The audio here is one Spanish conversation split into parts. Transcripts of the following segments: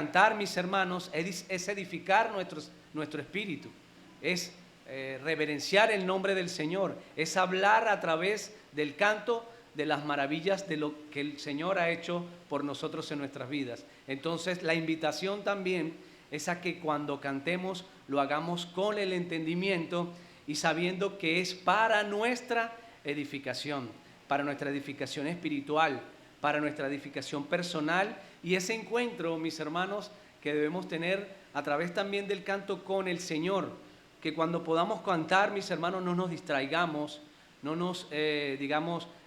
cantar, mis hermanos, es edificar nuestro espíritu, es reverenciar el nombre del Señor, es hablar a través del canto de las maravillas de lo que el Señor ha hecho por nosotros en nuestras vidas. Entonces, la invitación también es a que cuando cantemos lo hagamos con el entendimiento y sabiendo que es para nuestra edificación espiritual, para nuestra edificación personal, y ese encuentro, mis hermanos, que debemos tener a través también del canto con el Señor, que cuando podamos cantar, mis hermanos, no nos distraigamos, no nos,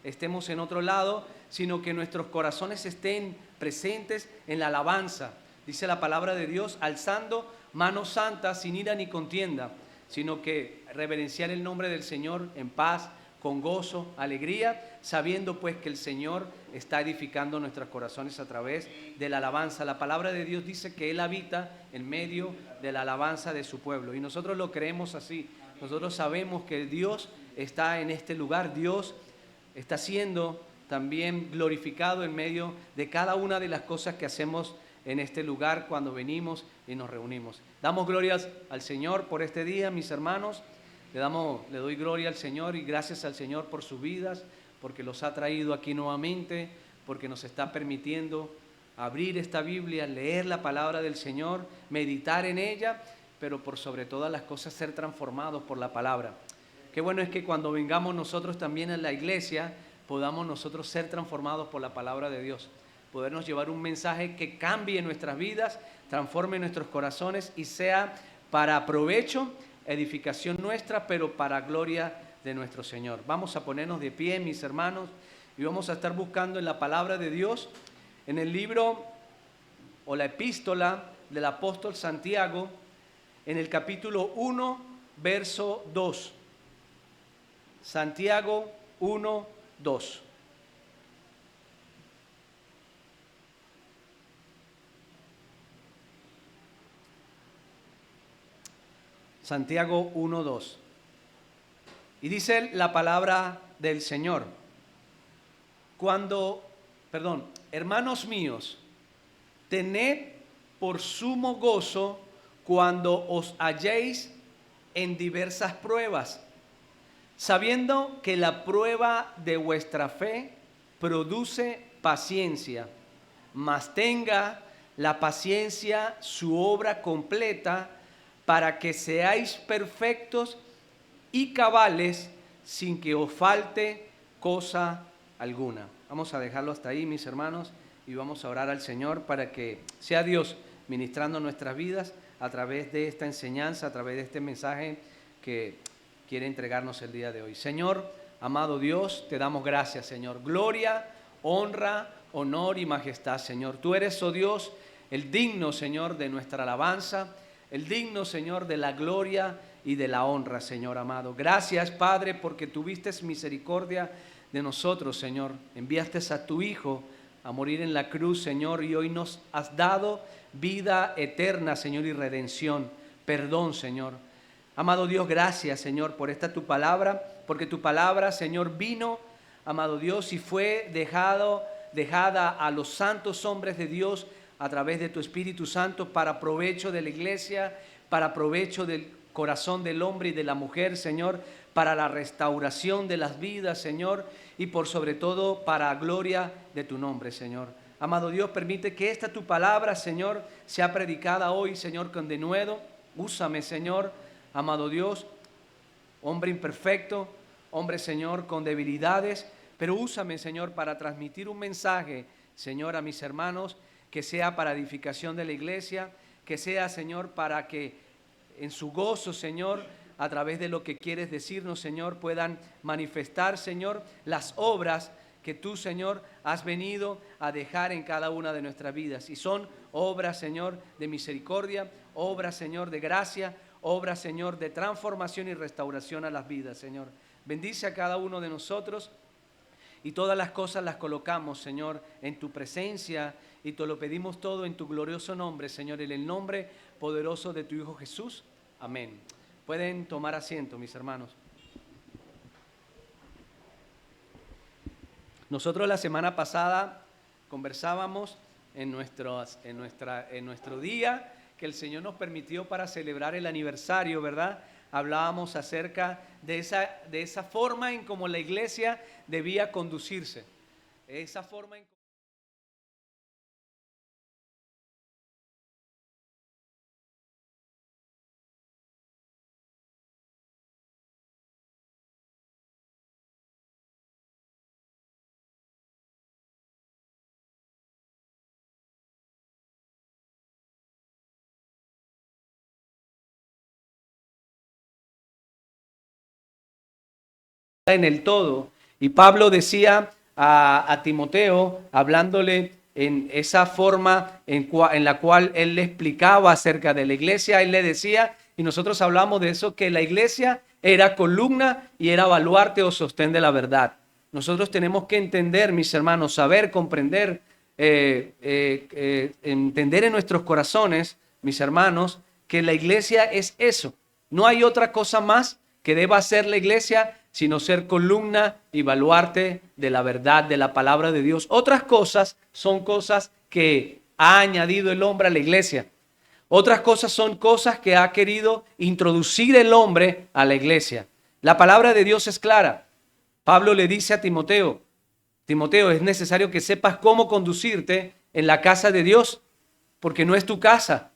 estemos en otro lado, sino que nuestros corazones estén presentes en la alabanza. Dice la palabra de Dios, alzando manos santas sin ira ni contienda, sino que reverenciar el nombre del Señor en paz, con gozo, alegría, sabiendo pues que el Señor está edificando nuestros corazones a través de la alabanza. La palabra de Dios dice que Él habita en medio de la alabanza de su pueblo, y nosotros lo creemos así. Nosotros sabemos que Dios está en este lugar, Dios está siendo también glorificado en medio de cada una de las cosas que hacemos en este lugar cuando venimos y nos reunimos. Damos glorias al Señor por este día, mis hermanos. Le doy gloria al Señor y gracias al Señor por sus vidas, porque los ha traído aquí nuevamente, porque nos está permitiendo abrir esta Biblia, leer la palabra del Señor, meditar en ella, pero por sobre todas las cosas ser transformados por la palabra. Qué bueno es que cuando vengamos nosotros también a la iglesia, podamos nosotros ser transformados por la palabra de Dios, podernos llevar un mensaje que cambie nuestras vidas, transforme nuestros corazones y sea para provecho, edificación nuestra, pero para gloria de nuestro Señor. Vamos a ponernos de pie, mis hermanos, y vamos a estar buscando en la palabra de Dios, en el libro o la epístola del apóstol Santiago, en el capítulo 1, verso 2. Santiago 1, 2. Santiago 1:2. Y dice la palabra del Señor. Hermanos míos, tened por sumo gozo cuando os halléis en diversas pruebas, sabiendo que la prueba de vuestra fe produce paciencia, mas tenga la paciencia su obra completa, para que seáis perfectos y cabales sin que os falte cosa alguna. Vamos a dejarlo hasta ahí, mis hermanos, y vamos a orar al Señor para que sea Dios ministrando nuestras vidas a través de esta enseñanza, a través de este mensaje que quiere entregarnos el día de hoy. Señor, amado Dios, te damos gracias, Señor. Gloria, honra, honor y majestad, Señor. Tú eres, oh Dios, el digno, Señor, de nuestra alabanza, el digno, Señor, de la gloria y de la honra, Señor amado. Gracias, Padre, porque tuviste misericordia de nosotros, Señor. Enviaste a tu Hijo a morir en la cruz, Señor, y hoy nos has dado vida eterna, Señor, y redención. Perdón, Señor. Amado Dios, gracias, Señor, por esta tu palabra, porque tu palabra, Señor, vino, amado Dios, y fue dejada a los santos hombres de Dios a través de tu Espíritu Santo para provecho de la iglesia, para provecho del corazón del hombre y de la mujer, Señor, para la restauración de las vidas, Señor, y por sobre todo para gloria de tu nombre, Señor. Amado Dios, permite que esta tu palabra, Señor, sea predicada hoy, Señor, con denuedo. Úsame, Señor, amado Dios, hombre imperfecto, hombre, Señor, con debilidades, pero úsame, Señor, para transmitir un mensaje, Señor, a mis hermanos, que sea para edificación de la iglesia, que sea, Señor, para que en su gozo, Señor, a través de lo que quieres decirnos, Señor, puedan manifestar, Señor, las obras que tú, Señor, has venido a dejar en cada una de nuestras vidas. Y son obras, Señor, de misericordia, obras, Señor, de gracia, obras, Señor, de transformación y restauración a las vidas, Señor. Bendice a cada uno de nosotros. Y todas las cosas las colocamos, Señor, en tu presencia, y te lo pedimos todo en tu glorioso nombre, Señor, en el nombre poderoso de tu Hijo Jesús. Amén. Pueden tomar asiento, mis hermanos. Nosotros la semana pasada conversábamos en nuestro día que el Señor nos permitió para celebrar el aniversario, ¿verdad? Hablábamos acerca de esa forma en cómo la iglesia debía conducirse. Esa forma en en el todo. Y Pablo decía a Timoteo, hablándole en esa forma en la cual él le explicaba acerca de la iglesia, él le decía, y nosotros hablamos de eso, que la iglesia era columna y era baluarte o sostén de la verdad. Nosotros tenemos que entender, mis hermanos, saber, comprender, entender en nuestros corazones, mis hermanos, que la iglesia es eso. No hay otra cosa más que deba hacer la iglesia sino ser columna y baluarte de la verdad, de la palabra de Dios. Otras cosas son cosas que ha añadido el hombre a la iglesia. Otras cosas son cosas que ha querido introducir el hombre a la iglesia. La palabra de Dios es clara. Pablo le dice a Timoteo, Timoteo, es necesario que sepas cómo conducirte en la casa de Dios, porque no es tu casa,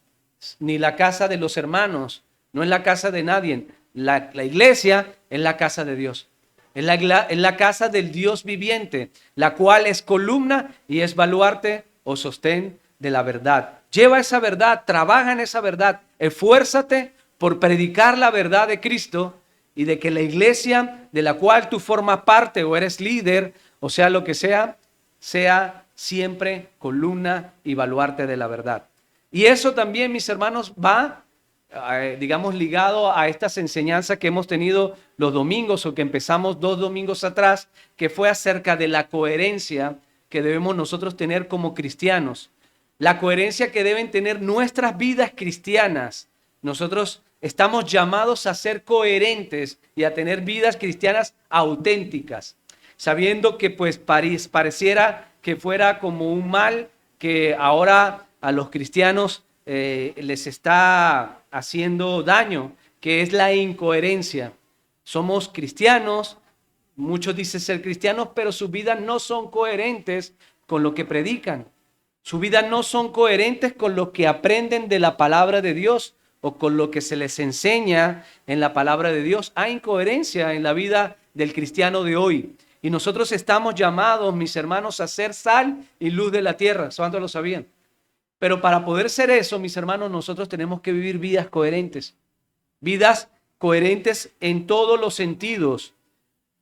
ni la casa de los hermanos, no es la casa de nadie. La iglesia es la casa de Dios, es la casa del Dios viviente, la cual es columna y es baluarte o sostén de la verdad. Lleva esa verdad, trabaja en esa verdad, esfuérzate por predicar la verdad de Cristo y de que la iglesia de la cual tú formas parte o eres líder, o sea lo que sea, sea siempre columna y baluarte de la verdad. Y eso también, mis hermanos, va digamos, ligado a estas enseñanzas que hemos tenido los domingos o que empezamos 2 domingos atrás, que fue acerca de la coherencia que debemos nosotros tener como cristianos, la coherencia que deben tener nuestras vidas cristianas. Nosotros estamos llamados a ser coherentes y a tener vidas cristianas auténticas, sabiendo que pues pareciera que fuera como un mal que ahora a los cristianos les está haciendo daño, que es la incoherencia. Somos cristianos, muchos dicen ser cristianos, pero sus vidas no son coherentes con lo que predican. Sus vidas no son coherentes con lo que aprenden de la palabra de Dios o con lo que se les enseña en la palabra de Dios. Hay incoherencia en la vida del cristiano de hoy. Y nosotros estamos llamados, mis hermanos, a ser sal y luz de la tierra. ¿Cuántos lo sabían? Pero para poder ser eso, mis hermanos, nosotros tenemos que vivir vidas coherentes en todos los sentidos.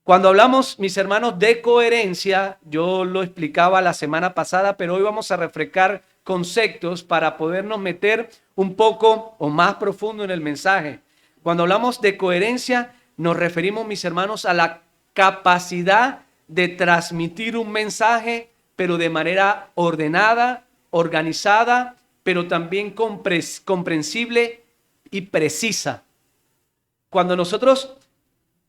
Cuando hablamos, mis hermanos, de coherencia, yo lo explicaba la semana pasada, pero hoy vamos a refrescar conceptos para podernos meter un poco o más profundo en el mensaje. Cuando hablamos de coherencia, nos referimos, mis hermanos, a la capacidad de transmitir un mensaje, pero de manera ordenada, organizada, pero también comprensible y precisa. Cuando nosotros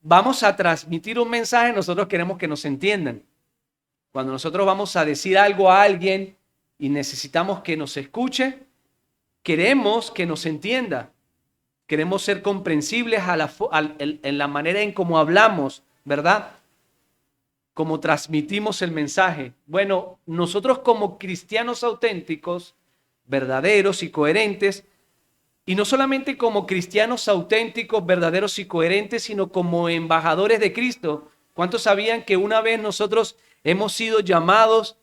vamos a transmitir un mensaje, nosotros queremos que nos entiendan. Cuando nosotros vamos a decir algo a alguien y necesitamos que nos escuche, queremos que nos entienda. Queremos ser comprensibles en la manera en cómo hablamos, ¿verdad? Cómo transmitimos el mensaje. Bueno, nosotros como cristianos auténticos, verdaderos y coherentes, y no solamente como cristianos auténticos, verdaderos y coherentes, sino como embajadores de Cristo. ¿Cuántos sabían que una vez nosotros hemos sido llamados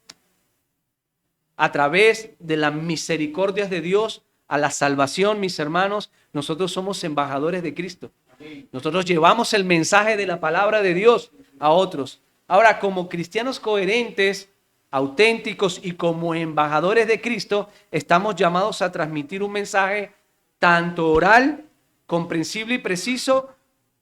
a través de las misericordias de Dios a la salvación, mis hermanos? Nosotros somos embajadores de Cristo. Nosotros llevamos el mensaje de la palabra de Dios a otros. Ahora, como cristianos coherentes, auténticos y como embajadores de Cristo, estamos llamados a transmitir un mensaje tanto oral, comprensible y preciso,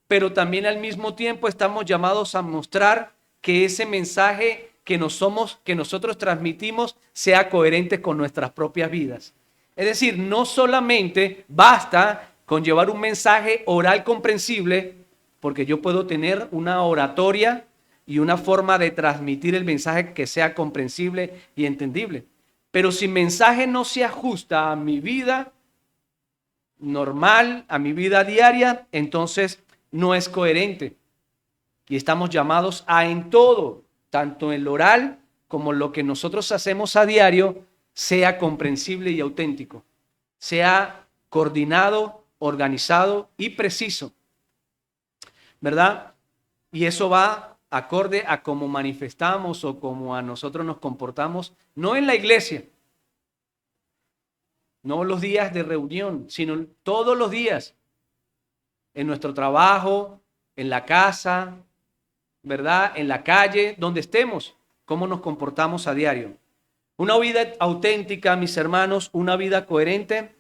pero también al mismo tiempo estamos llamados a mostrar que ese mensaje que nosotros transmitimos sea coherente con nuestras propias vidas. Es decir, no solamente basta con llevar un mensaje oral comprensible, porque yo puedo tener una oratoria y una forma de transmitir el mensaje que sea comprensible y entendible. Pero si el mensaje no se ajusta a mi vida normal, a mi vida diaria, entonces no es coherente. Y estamos llamados a en todo, tanto en lo oral como lo que nosotros hacemos a diario, sea comprensible y auténtico, sea coordinado, organizado y preciso, ¿verdad? Y eso va acorde a cómo manifestamos o cómo a nosotros nos comportamos, no en la iglesia, no los días de reunión, sino todos los días, en nuestro trabajo, en la casa, ¿verdad? En la calle, donde estemos, cómo nos comportamos a diario. Una vida auténtica, mis hermanos, una vida coherente,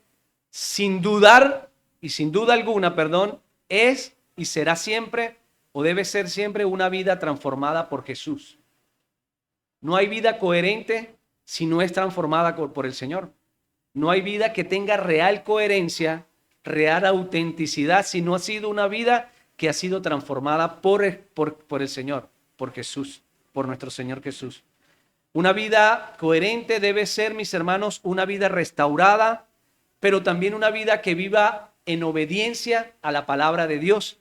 sin dudar y sin duda alguna, perdón, es y será siempre o debe ser siempre una vida transformada por Jesús. No hay vida coherente si no es transformada por el Señor. No hay vida que tenga real coherencia, real autenticidad, si no ha sido una vida que ha sido transformada por el Señor, por Jesús, por nuestro Señor Jesús. Una vida coherente debe ser, mis hermanos, una vida restaurada, pero también una vida que viva en obediencia a la palabra de Dios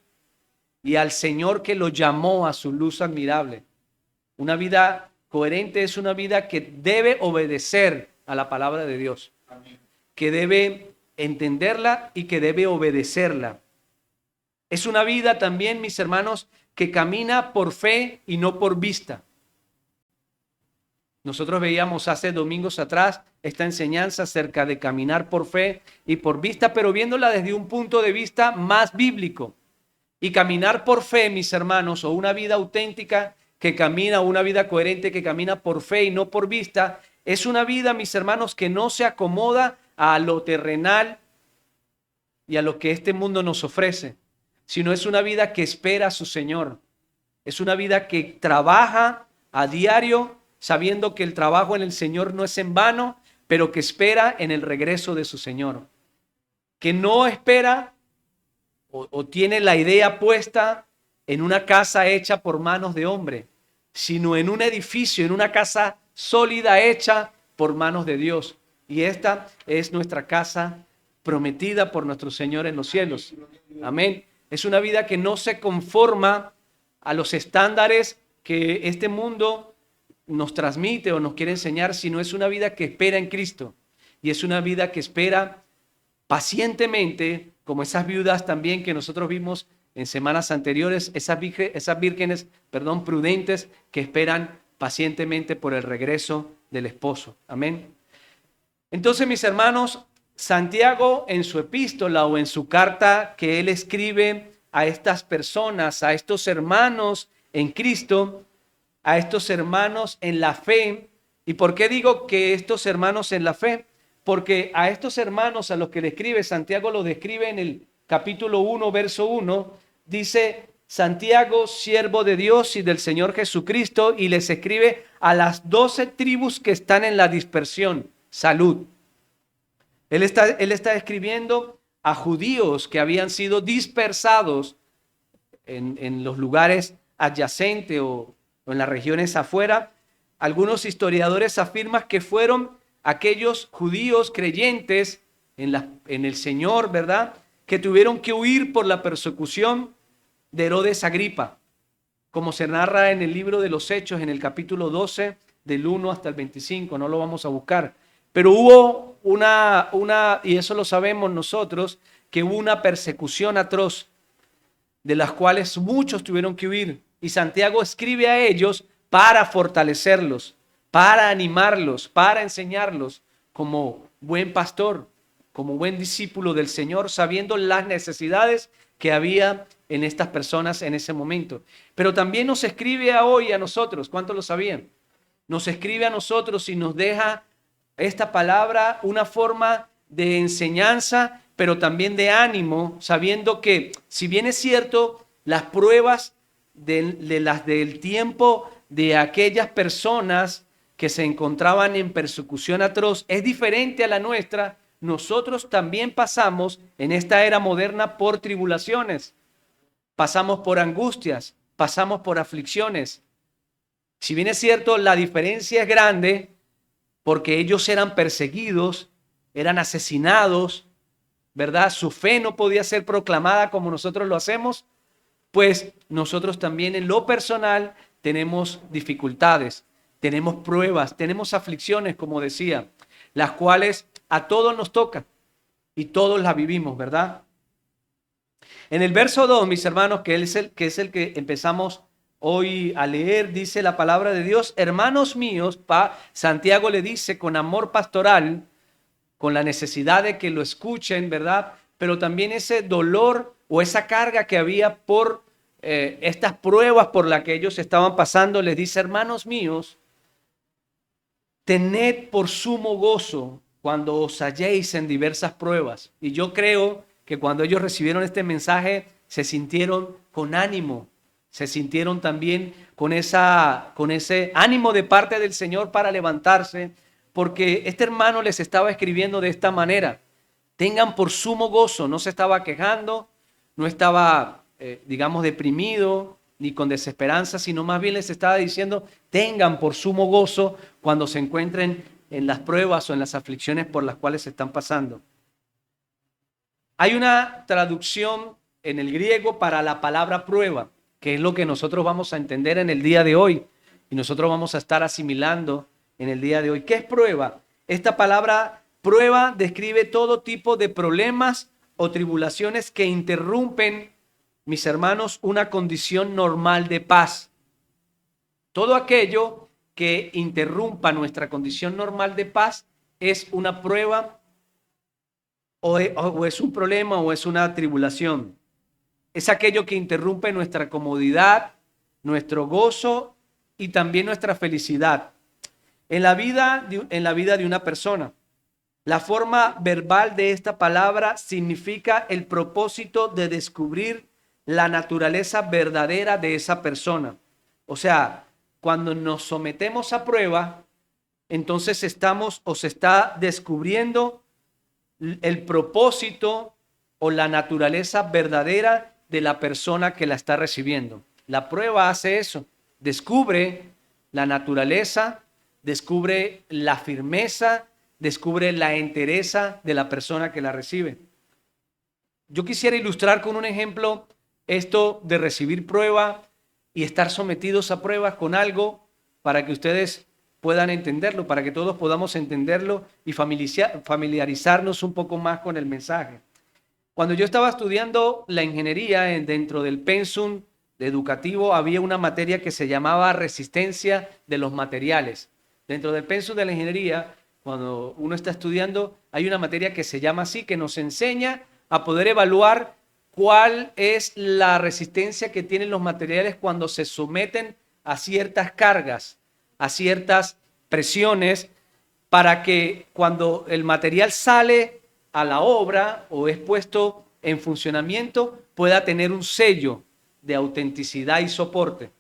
y al Señor que lo llamó a su luz admirable. Una vida coherente es una vida que debe obedecer a la palabra de Dios, que debe entenderla y que debe obedecerla. Es una vida también, mis hermanos, que camina por fe y no por vista. Nosotros veíamos hace domingos atrás esta enseñanza acerca de caminar por fe y por vista, pero viéndola desde un punto de vista más bíblico. Y caminar por fe, mis hermanos, o una vida auténtica que camina, una vida coherente que camina por fe y no por vista, es una vida, mis hermanos, que no se acomoda a lo terrenal y a lo que este mundo nos ofrece, sino es una vida que espera a su Señor. Es una vida que trabaja a diario, sabiendo que el trabajo en el Señor no es en vano, pero que espera en el regreso de su Señor. Que no espera o tiene la idea puesta en una casa hecha por manos de hombre, sino en un edificio, en una casa sólida hecha por manos de Dios. Y esta es nuestra casa prometida por nuestro Señor en los cielos. Amén. Es una vida que no se conforma a los estándares que este mundo nos transmite o nos quiere enseñar, sino es una vida que espera en Cristo. Y es una vida que espera pacientemente, como esas viudas también que nosotros vimos en semanas anteriores, esas vírgenes, prudentes, que esperan pacientemente por el regreso del esposo. Amén. Entonces, mis hermanos, Santiago en su epístola o en su carta que él escribe a estas personas, a estos hermanos en Cristo, a estos hermanos en la fe. ¿Y por qué digo que estos hermanos en la fe? Porque a estos hermanos a los que le escribe, Santiago los describe en el capítulo 1, verso 1, dice: Santiago, siervo de Dios y del Señor Jesucristo, y les escribe a las 12 tribus que están en la dispersión. Salud. Él está escribiendo a judíos que habían sido dispersados en los lugares adyacentes o en las regiones afuera. Algunos historiadores afirman que fueron aquellos judíos creyentes en el Señor, ¿verdad?, que tuvieron que huir por la persecución de Herodes Agripa, como se narra en el libro de los Hechos, en el capítulo 12, del 1 hasta el 25, no lo vamos a buscar. Pero hubo y eso lo sabemos nosotros, que hubo una persecución atroz, de las cuales muchos tuvieron que huir. Y Santiago escribe a ellos para fortalecerlos, para animarlos, para enseñarlos como buen pastor, como buen discípulo del Señor, sabiendo las necesidades que había en estas personas en ese momento. Pero también nos escribe hoy a nosotros. ¿Cuántos lo sabían? Nos escribe a nosotros y nos deja esta palabra, una forma de enseñanza, pero también de ánimo, sabiendo que, si bien es cierto, las pruebas del tiempo de aquellas personas que se encontraban en persecución atroz es diferente a la nuestra, nosotros también pasamos en esta era moderna por tribulaciones, pasamos por angustias, pasamos por aflicciones. Si bien es cierto, la diferencia es grande, porque ellos eran perseguidos, eran asesinados, ¿verdad? Su fe no podía ser proclamada como nosotros lo hacemos, pues nosotros también en lo personal tenemos dificultades, tenemos pruebas, tenemos aflicciones, como decía, las cuales a todos nos tocan y todos las vivimos, ¿verdad? En el verso 2, mis hermanos, que es el que empezamos hoy a leer, dice la palabra de Dios: hermanos míos, Santiago le dice con amor pastoral, con la necesidad de que lo escuchen, ¿verdad? Pero también ese dolor o esa carga que había por estas pruebas por las que ellos estaban pasando, les dice: hermanos míos, tened por sumo gozo cuando os halléis en diversas pruebas. Y yo creo que cuando ellos recibieron este mensaje se sintieron con ánimo, se sintieron también con ese ánimo de parte del Señor para levantarse, porque este hermano les estaba escribiendo de esta manera: tengan por sumo gozo. No se estaba quejando, no estaba, digamos, deprimido ni con desesperanza, sino más bien les estaba diciendo: tengan por sumo gozo cuando se encuentren en las pruebas o en las aflicciones por las cuales se están pasando. Hay una traducción en el griego para la palabra prueba, que es lo que nosotros vamos a entender en el día de hoy y nosotros vamos a estar asimilando en el día de hoy. ¿Qué es prueba? Esta palabra prueba describe todo tipo de problemas o tribulaciones que interrumpen, mis hermanos, una condición normal de paz. Todo aquello que interrumpa nuestra condición normal de paz es una prueba o es un problema o es una tribulación. Es aquello que interrumpe nuestra comodidad, nuestro gozo y también nuestra felicidad en la vida de una persona. La forma verbal de esta palabra significa el propósito de descubrir la naturaleza verdadera de esa persona. O sea, cuando nos sometemos a prueba, entonces estamos o se está descubriendo el propósito o la naturaleza verdadera de la persona que la está recibiendo. La prueba hace eso, descubre la naturaleza, descubre la firmeza, descubre la entereza de la persona que la recibe. Yo quisiera ilustrar con un ejemplo esto de recibir prueba y estar sometidos a pruebas con algo para que ustedes puedan entenderlo, para que todos podamos entenderlo y familiarizarnos un poco más con el mensaje. Cuando yo estaba estudiando la ingeniería dentro del pensum educativo, había una materia que se llamaba resistencia de los materiales. Dentro del pensum de la ingeniería, cuando uno está estudiando, hay una materia que se llama así, que nos enseña a poder evaluar cuál es la resistencia que tienen los materiales cuando se someten a ciertas cargas, a ciertas presiones, para que cuando el material sale a la obra o es puesto en funcionamiento pueda tener un sello de autenticidad y soporte.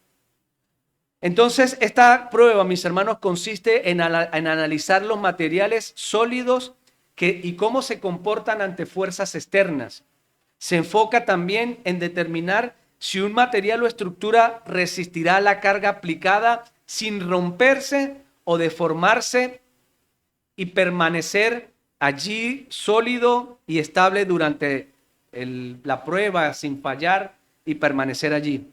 Entonces, esta prueba, mis hermanos, consiste en analizar los materiales sólidos y cómo se comportan ante fuerzas externas. Se enfoca también en determinar si un material o estructura resistirá a la carga aplicada sin romperse o deformarse y permanecer allí sólido y estable durante la prueba sin fallar y permanecer allí.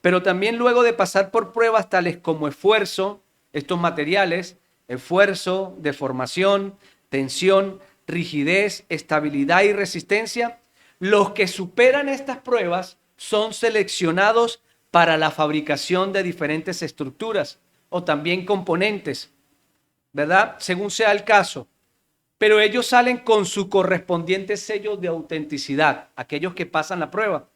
Pero también luego de pasar por pruebas tales como esfuerzo, estos materiales, esfuerzo, deformación, tensión, rigidez, estabilidad y resistencia, los que superan estas pruebas son seleccionados para la fabricación de diferentes estructuras o también componentes, ¿verdad? Según sea el caso. Pero ellos salen con su correspondiente sello de autenticidad, aquellos que pasan la prueba,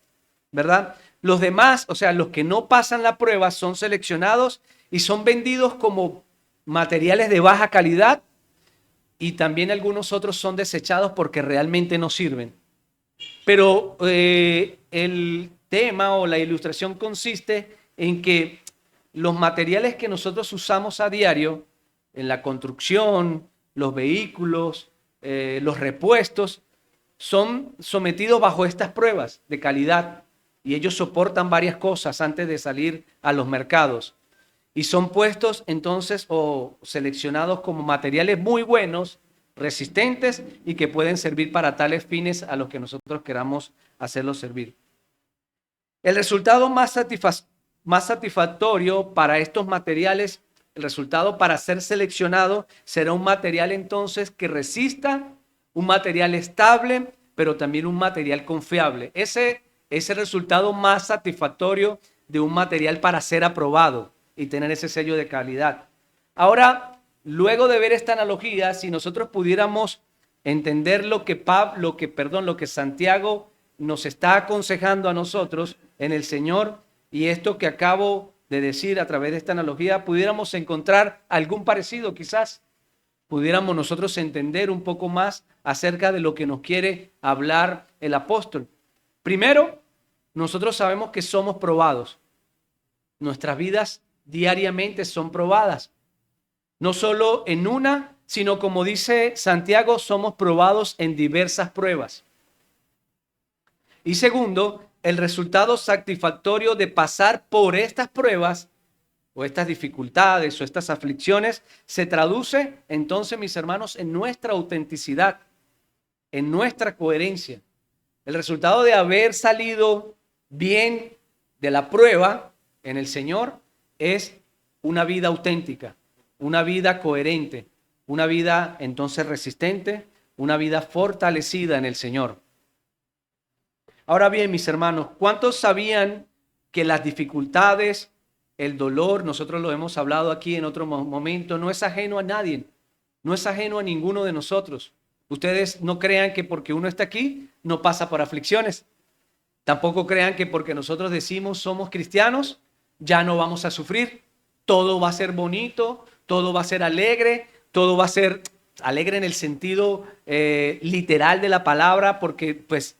¿verdad? Los demás, o sea, los que no pasan la prueba, son seleccionados y son vendidos como materiales de baja calidad, y también algunos otros son desechados porque realmente no sirven. Pero el tema o la ilustración consiste en que los materiales que nosotros usamos a diario en la construcción, los vehículos, los repuestos, son sometidos bajo estas pruebas de calidad y ellos soportan varias cosas antes de salir a los mercados. y son puestos entonces o seleccionados como materiales muy buenos, resistentes y que pueden servir para tales fines a los que nosotros queramos hacerlos servir. El resultado más satisfactorio para estos materiales, el resultado para ser seleccionado será un material entonces que resista, un material estable, pero también un material confiable. Ese es el resultado más satisfactorio de un material para ser aprobado y tener ese sello de calidad. Ahora, luego de ver esta analogía, si nosotros pudiéramos entender lo que Santiago nos está aconsejando a nosotros en el Señor, y esto que acabo de decir a través de esta analogía, pudiéramos encontrar algún parecido, quizás pudiéramos nosotros entender un poco más acerca de lo que nos quiere hablar el apóstol. Primero, nosotros sabemos que somos probados. Nuestras vidas diariamente son probadas. No solo en una, sino como dice Santiago, somos probados en diversas pruebas. Y segundo, el resultado satisfactorio de pasar por estas pruebas o estas dificultades o estas aflicciones se traduce entonces, mis hermanos, en nuestra autenticidad, en nuestra coherencia. El resultado de haber salido bien de la prueba en el Señor es una vida auténtica, una vida coherente, una vida entonces resistente, una vida fortalecida en el Señor. Ahora bien, mis hermanos, ¿cuántos sabían que las dificultades, el dolor, nosotros lo hemos hablado aquí en otro momento, no es ajeno a nadie, no es ajeno a ninguno de nosotros? Ustedes no crean que porque uno está aquí no pasa por aflicciones. Tampoco crean que porque nosotros decimos somos cristianos ya no vamos a sufrir. Todo va a ser bonito, todo va a ser alegre, todo va a ser alegre en el sentido literal de la palabra, porque pues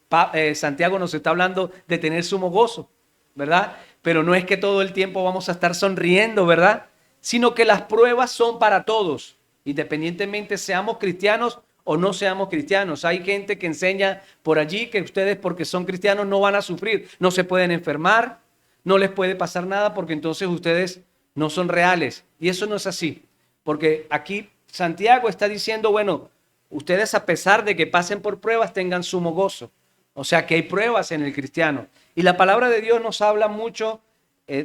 Santiago nos está hablando de tener sumo gozo, ¿verdad? Pero no es que todo el tiempo vamos a estar sonriendo, ¿verdad? Sino que las pruebas son para todos, independientemente seamos cristianos o no seamos cristianos. Hay gente que enseña por allí que ustedes porque son cristianos no van a sufrir, no se pueden enfermar, no les puede pasar nada porque entonces ustedes no son reales. Y eso no es así, porque aquí Santiago está diciendo, bueno, ustedes a pesar de que pasen por pruebas tengan sumo gozo. O sea que hay pruebas en el cristiano. Y la palabra de Dios nos habla mucho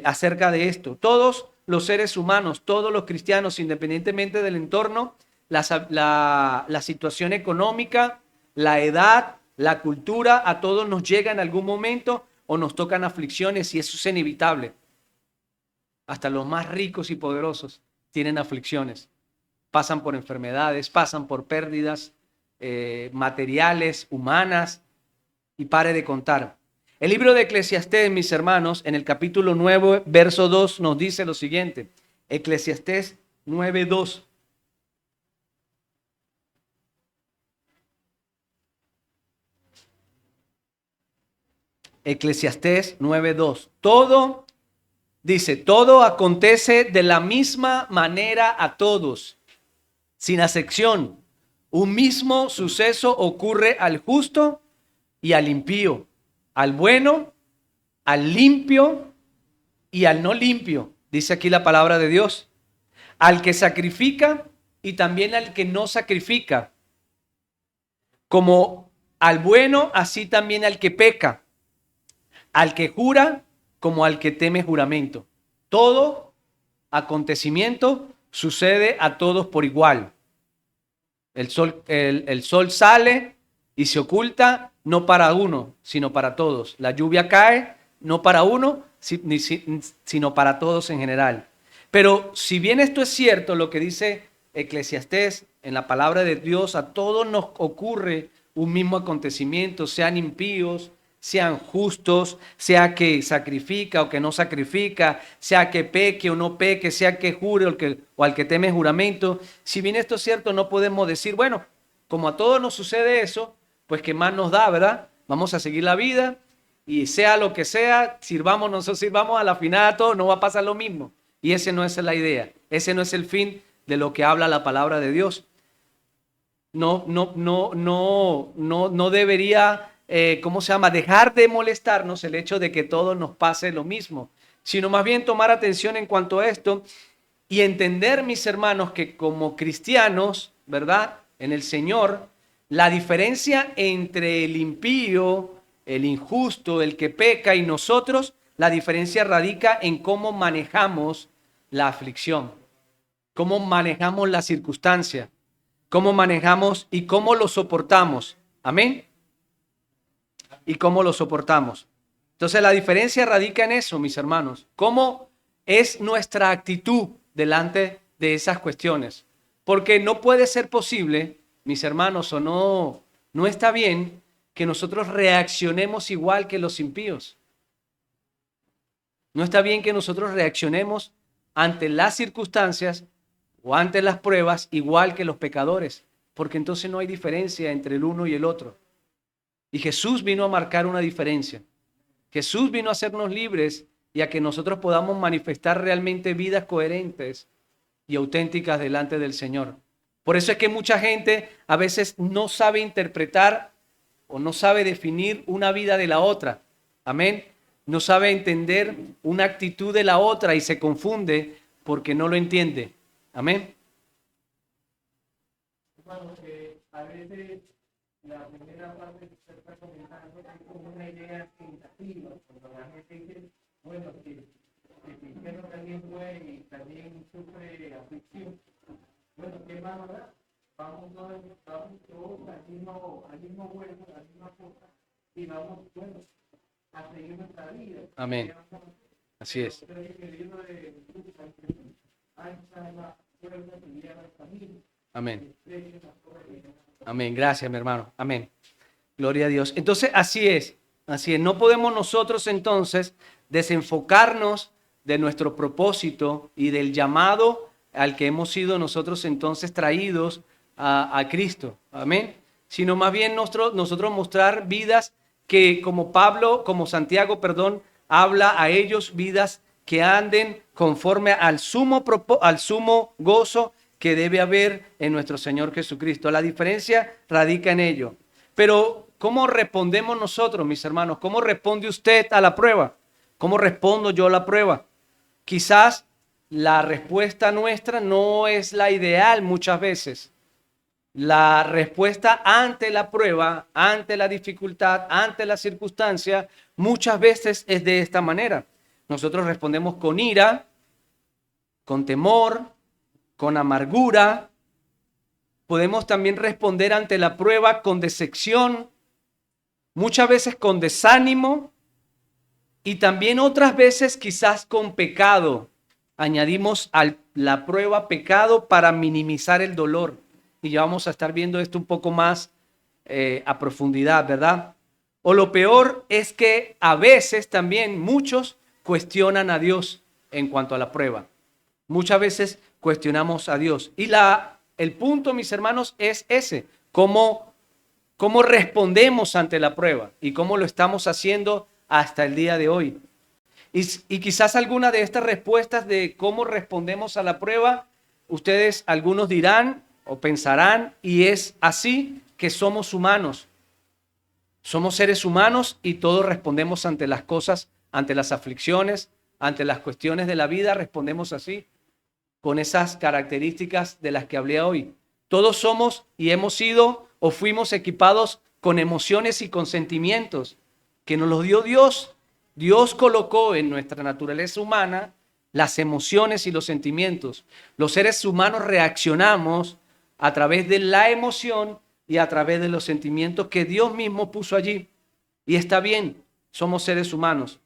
acerca de esto. Todos los seres humanos, todos los cristianos, independientemente del entorno, la situación económica, la edad, la cultura, a todos nos llega en algún momento o nos tocan aflicciones y eso es inevitable. Hasta los más ricos y poderosos tienen aflicciones. Pasan por enfermedades, pasan por pérdidas materiales, humanas, y pare de contar. El libro de Eclesiastés, mis hermanos, en el capítulo 9, verso 2, nos dice lo siguiente. Eclesiastés 9, 2. Eclesiastés 9:2. Todo acontece de la misma manera a todos, sin acepción. Un mismo suceso ocurre al justo y al impío, al bueno, al limpio y al no limpio, dice aquí la palabra de Dios. Al que sacrifica y también al que no sacrifica. Como al bueno, así también al que peca. Al que jura como al que teme juramento. Todo acontecimiento sucede a todos por igual. El sol sale y se oculta no para uno, sino para todos. La lluvia cae no para uno, sino para todos en general. Pero si bien esto es cierto, lo que dice Eclesiastés en la palabra de Dios, a todos nos ocurre un mismo acontecimiento, sean impíos, sean justos, sea que sacrifica o que no sacrifica, sea que peque o no peque, sea que jure o al que teme juramento. Si bien esto es cierto, no podemos decir, bueno, como a todos nos sucede eso, pues que más nos da, ¿verdad? Vamos a seguir la vida y sea lo que sea, sirvamos, no sirvamos, a la final a todos no va a pasar lo mismo. Y esa no es la idea, ese no es el fin de lo que habla la palabra de Dios. No debería, dejar de molestarnos el hecho de que todos nos pase lo mismo, sino más bien tomar atención en cuanto a esto y entender, mis hermanos, que como cristianos, ¿verdad? En el Señor, la diferencia entre el impío, el injusto, el que peca y nosotros, la diferencia radica en cómo manejamos la aflicción, cómo manejamos la circunstancia, cómo manejamos y cómo lo soportamos. Amén. Y cómo lo soportamos. Entonces la diferencia radica en eso, mis hermanos. ¿Cómo es nuestra actitud delante de esas cuestiones? Porque no puede ser posible, mis hermanos, o no está bien que nosotros reaccionemos igual que los impíos. No está bien que nosotros reaccionemos ante las circunstancias o ante las pruebas igual que los pecadores, porque entonces no hay diferencia entre el uno y el otro. Y Jesús vino a marcar una diferencia. Jesús vino a hacernos libres y a que nosotros podamos manifestar realmente vidas coherentes y auténticas delante del Señor. Por eso es que mucha gente a veces no sabe interpretar o no sabe definir una vida de la otra. Amén. No sabe entender una actitud de la otra y se confunde porque no lo entiende. Amén. Bueno, a veces la primera parte que usted está comentando es como una idea tentativa, cuando la gente dice, bueno, que el cristiano también muere y también sufre aflicción. Bueno, ¿qué más ahora? Vamos todos al mismo vuelo, a la misma cosa, y vamos, bueno, a seguir nuestra vida. Amén. Así es. Amén. Amén. Gracias, mi hermano. Amén. Gloria a Dios. Entonces, así es. Así es. No podemos nosotros entonces desenfocarnos de nuestro propósito y del llamado al que hemos sido nosotros entonces traídos a Cristo. Amén. Sino más bien nosotros mostrar vidas que como Santiago, habla a ellos, vidas que anden conforme al sumo gozo que debe haber en nuestro Señor Jesucristo. La diferencia radica en ello. Pero, ¿cómo respondemos nosotros, mis hermanos? ¿Cómo responde usted a la prueba? ¿Cómo respondo yo a la prueba? Quizás la respuesta nuestra no es la ideal muchas veces. La respuesta ante la prueba, ante la dificultad, ante la circunstancia, muchas veces es de esta manera. Nosotros respondemos con ira, con temor, con amargura. Podemos también responder ante la prueba con decepción, muchas veces con desánimo y también otras veces quizás con pecado. Añadimos a la prueba pecado para minimizar el dolor. Y ya vamos a estar viendo esto un poco más a profundidad, ¿verdad? O lo peor es que a veces también muchos cuestionan a Dios en cuanto a la prueba. Muchas veces cuestionamos a Dios. Y el punto, mis hermanos, es ese. ¿Cómo respondemos ante la prueba? Y cómo lo estamos haciendo hasta el día de hoy. Y quizás alguna de estas respuestas de cómo respondemos a la prueba, ustedes algunos dirán o pensarán, y es así, que somos humanos. Somos seres humanos y todos respondemos ante las cosas, ante las aflicciones, ante las cuestiones de la vida, respondemos así, con esas características de las que hablé hoy. Todos somos y hemos sido o fuimos equipados con emociones y con sentimientos que nos los dio Dios. Dios colocó en nuestra naturaleza humana las emociones y los sentimientos. Los seres humanos reaccionamos a través de la emoción y a través de los sentimientos que Dios mismo puso allí. Y está bien, somos seres humanos.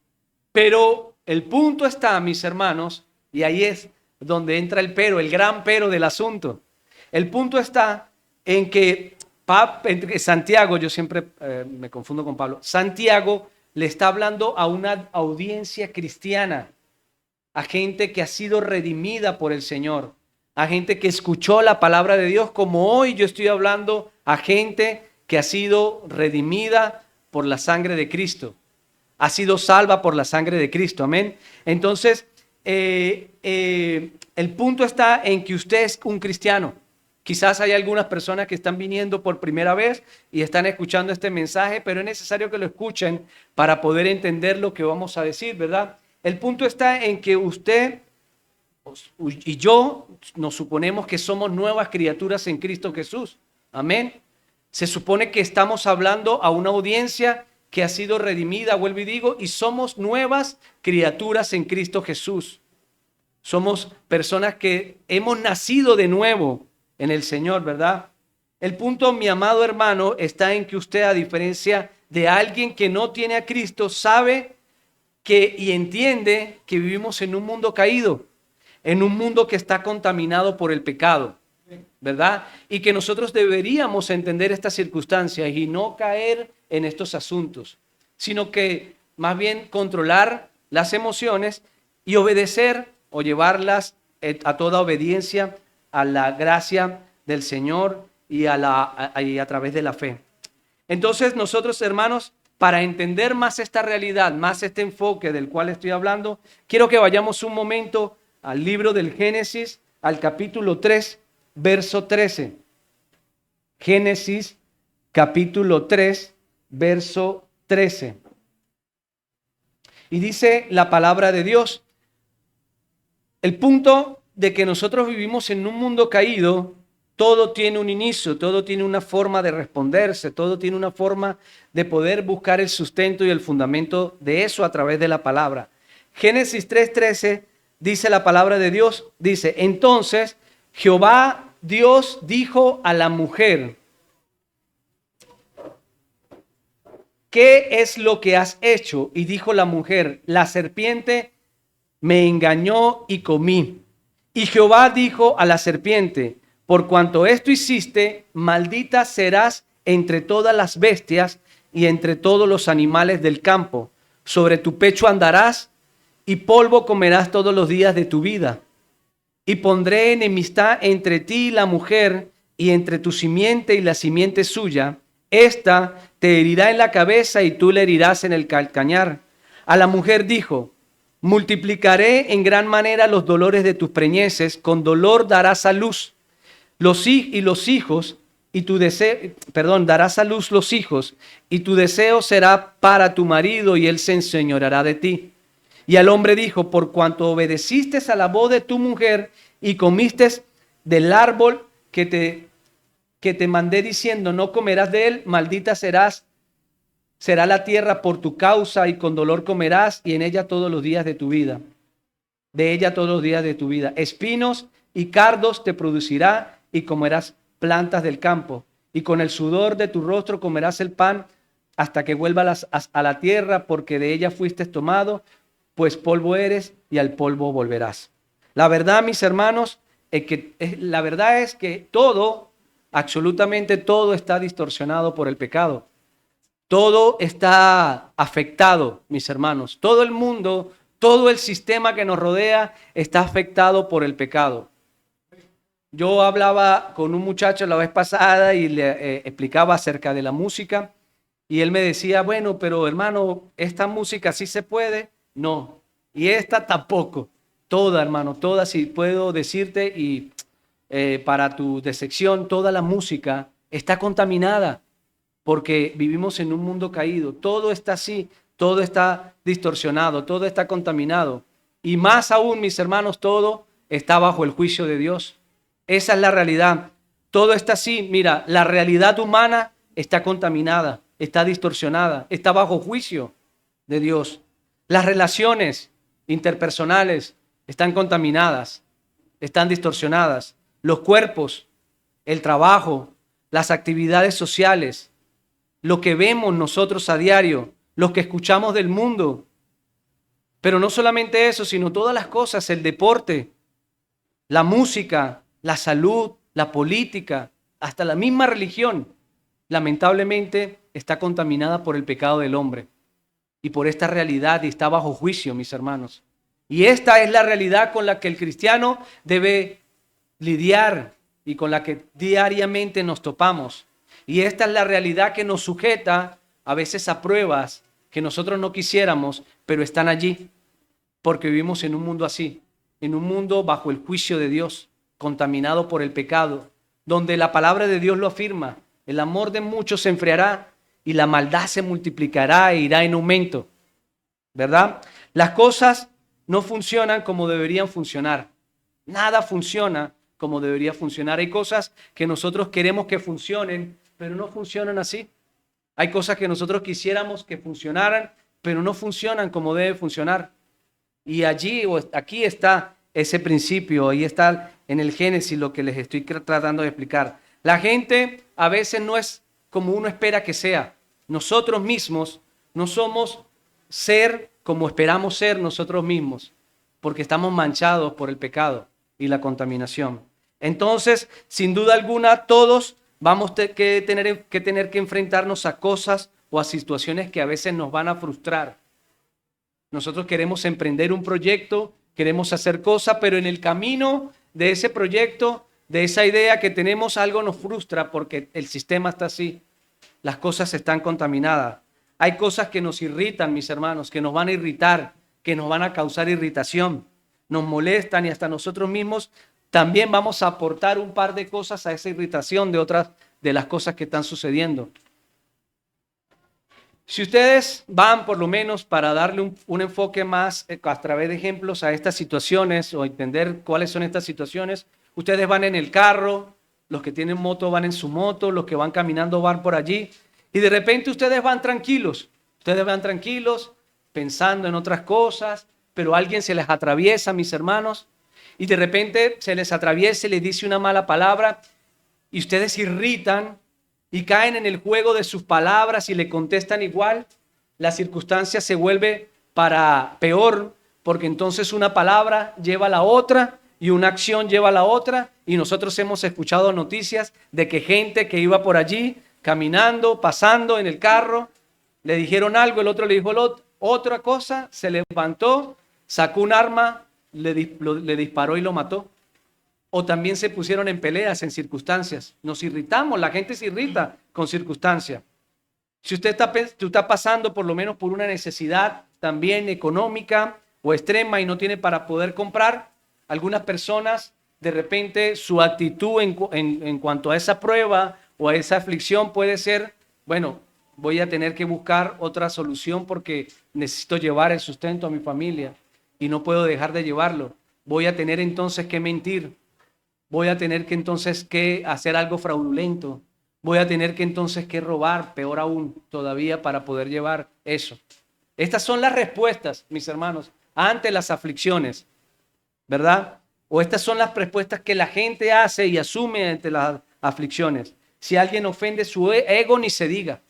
Pero el punto está, mis hermanos, y ahí es donde entra el pero, el gran pero del asunto. El punto está en que Santiago, yo siempre me confundo con Pablo, Santiago le está hablando a una audiencia cristiana, a gente que ha sido redimida por el Señor, a gente que escuchó la palabra de Dios, como hoy yo estoy hablando a gente que ha sido redimida por la sangre de Cristo, ha sido salva por la sangre de Cristo, amén. Entonces, el punto está en que usted es un cristiano. Quizás hay algunas personas que están viniendo por primera vez y están escuchando este mensaje, pero es necesario que lo escuchen para poder entender lo que vamos a decir, ¿verdad? El punto está en que usted y yo nos suponemos que somos nuevas criaturas en Cristo Jesús. Amén. Se supone que estamos hablando a una audiencia que ha sido redimida, vuelvo y digo, y somos nuevas criaturas en Cristo Jesús. Somos personas que hemos nacido de nuevo en el Señor, ¿verdad? El punto, mi amado hermano, está en que usted, a diferencia de alguien que no tiene a Cristo, sabe que y entiende que vivimos en un mundo caído, en un mundo que está contaminado por el pecado, ¿verdad? Y que nosotros deberíamos entender estas circunstancias y no caer en estos asuntos, sino que más bien controlar las emociones y obedecer o llevarlas a toda obediencia a la gracia del Señor y a través de la fe. Entonces nosotros, hermanos, para entender más esta realidad, más este enfoque del cual estoy hablando, quiero que vayamos un momento al libro del Génesis, al capítulo 3, verso 13. Génesis, capítulo 3, verso 13. Y dice la palabra de Dios, el punto de que nosotros vivimos en un mundo caído, todo tiene un inicio, todo tiene una forma de responderse, todo tiene una forma de poder buscar el sustento y el fundamento de eso a través de la palabra. Génesis 3:13 dice la palabra de Dios, dice, entonces Jehová Dios dijo a la mujer, ¿qué es lo que has hecho? Y dijo la mujer, la serpiente me engañó y comí. Y Jehová dijo a la serpiente, por cuanto esto hiciste, maldita serás entre todas las bestias y entre todos los animales del campo. Sobre tu pecho andarás y polvo comerás todos los días de tu vida. Y pondré enemistad entre ti y la mujer, y entre tu simiente y la simiente suya. Esta te herirá en la cabeza y tú le herirás en el calcañar. A la mujer dijo, multiplicaré en gran manera los dolores de tus preñeces, con dolor darás a luz los hijos, y tu deseo, darás a luz los hijos, y tu deseo será para tu marido, y él se enseñoreará de ti. Y al hombre dijo, por cuanto obedeciste a la voz de tu mujer, y comiste del árbol que te mandé diciendo, no comerás de él, maldita será la tierra por tu causa, y con dolor comerás, y en ella todos los días de tu vida. De ella todos los días de tu vida. Espinos y cardos te producirá, y comerás plantas del campo. Y con el sudor de tu rostro comerás el pan, hasta que vuelvas a la tierra, porque de ella fuiste tomado, pues polvo eres, y al polvo volverás. La verdad, mis hermanos, la verdad es que todo, absolutamente todo, está distorsionado por el pecado. Todo está afectado, mis hermanos. Todo el mundo, todo el sistema que nos rodea está afectado por el pecado. Yo hablaba con un muchacho la vez pasada y le explicaba acerca de la música, y él me decía, bueno, pero hermano, ¿esta música sí se puede? No. Y esta tampoco. Toda, hermano, toda, si puedo decirte, y para tu decepción, toda la música está contaminada porque vivimos en un mundo caído. Todo está así, todo está distorsionado, todo está contaminado. Y más aún, mis hermanos, todo está bajo el juicio de Dios. Esa es la realidad. Todo está así. Mira, la realidad humana está contaminada, está distorsionada, está bajo juicio de Dios. Las relaciones interpersonales están contaminadas, están distorsionadas. Los cuerpos, el trabajo, las actividades sociales, lo que vemos nosotros a diario, lo que escuchamos del mundo. Pero no solamente eso, sino todas las cosas, el deporte, la música, la salud, la política, hasta la misma religión, lamentablemente está contaminada por el pecado del hombre y por esta realidad, y está bajo juicio, mis hermanos. Y esta es la realidad con la que el cristiano debe lidiar y con la que diariamente nos topamos. Y esta es la realidad que nos sujeta a veces a pruebas que nosotros no quisiéramos, pero están allí, porque vivimos en un mundo así, en un mundo bajo el juicio de Dios, contaminado por el pecado, donde la palabra de Dios lo afirma: el amor de muchos se enfriará y la maldad se multiplicará e irá en aumento, ¿verdad? Las cosas no funcionan como deberían funcionar. Nada funciona como debería funcionar. Hay cosas que nosotros queremos que funcionen, pero no funcionan así. Hay cosas que nosotros quisiéramos que funcionaran, pero no funcionan como debe funcionar. Y allí o aquí está ese principio, ahí está en el Génesis lo que les estoy tratando de explicar. La gente a veces no es como uno espera que sea. Nosotros mismos no somos ser como esperamos ser nosotros mismos, porque estamos manchados por el pecado y la contaminación. Entonces, sin duda alguna, todos vamos a tener que enfrentarnos a cosas o a situaciones que a veces nos van a frustrar. Nosotros queremos emprender un proyecto, queremos hacer cosas, pero en el camino de ese proyecto, de esa idea que tenemos, algo nos frustra porque el sistema está así. Las cosas están contaminadas. Hay cosas que nos irritan, mis hermanos, que nos van a irritar, que nos van a causar irritación, nos molestan y hasta nosotros mismos también vamos a aportar un par de cosas a esa irritación de otras de las cosas que están sucediendo. Si ustedes van por lo menos para darle un enfoque más a través de ejemplos a estas situaciones o entender cuáles son estas situaciones, ustedes van en el carro, los que tienen moto van en su moto, los que van caminando van por allí y de repente ustedes van tranquilos pensando en otras cosas, pero alguien se les atraviesa, mis hermanos, y de repente se les atraviesa y les dice una mala palabra y ustedes se irritan y caen en el juego de sus palabras y le contestan igual, la circunstancia se vuelve para peor, porque entonces una palabra lleva a la otra y una acción lleva a la otra, y nosotros hemos escuchado noticias de que gente que iba por allí, caminando, pasando en el carro, le dijeron algo, el otro le dijo otra cosa, se levantó, sacó un arma, le disparó y lo mató. O también se pusieron en peleas, en circunstancias. Nos irritamos, la gente se irrita con circunstancias. Si usted está pasando por lo menos por una necesidad también económica o extrema y no tiene para poder comprar, algunas personas de repente su actitud en cuanto a esa prueba o a esa aflicción puede ser, bueno, voy a tener que buscar otra solución porque necesito llevar el sustento a mi familia y no puedo dejar de llevarlo. Voy a tener entonces que mentir. Voy a tener que entonces que hacer algo fraudulento. Voy a tener que entonces que robar, peor aún todavía, para poder llevar eso. Estas son las respuestas, mis hermanos, ante las aflicciones, ¿verdad? O estas son las respuestas que la gente hace y asume ante las aflicciones. Si alguien ofende su ego, ni se diga.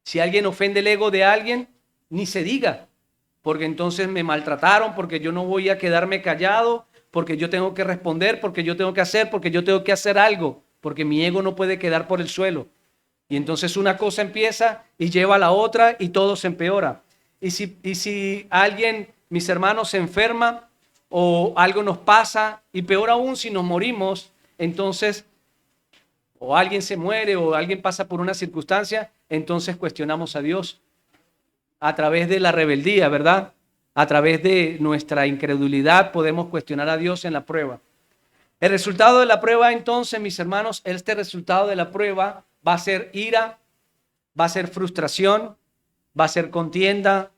Si alguien ofende el ego de alguien, ni se diga. Porque entonces me maltrataron, porque yo no voy a quedarme callado, porque yo tengo que responder, porque yo tengo que hacer, porque yo tengo que hacer algo, porque mi ego no puede quedar por el suelo. Y entonces una cosa empieza y lleva a la otra y todo se empeora. Y si alguien, mis hermanos, se enferma o algo nos pasa, y peor aún si nos morimos, entonces, o alguien se muere o alguien pasa por una circunstancia, entonces cuestionamos a Dios a través de la rebeldía, ¿verdad? A través de nuestra incredulidad podemos cuestionar a Dios en la prueba. El resultado de la prueba, entonces, mis hermanos, este resultado de la prueba va a ser ira, va a ser frustración, va a ser contienda,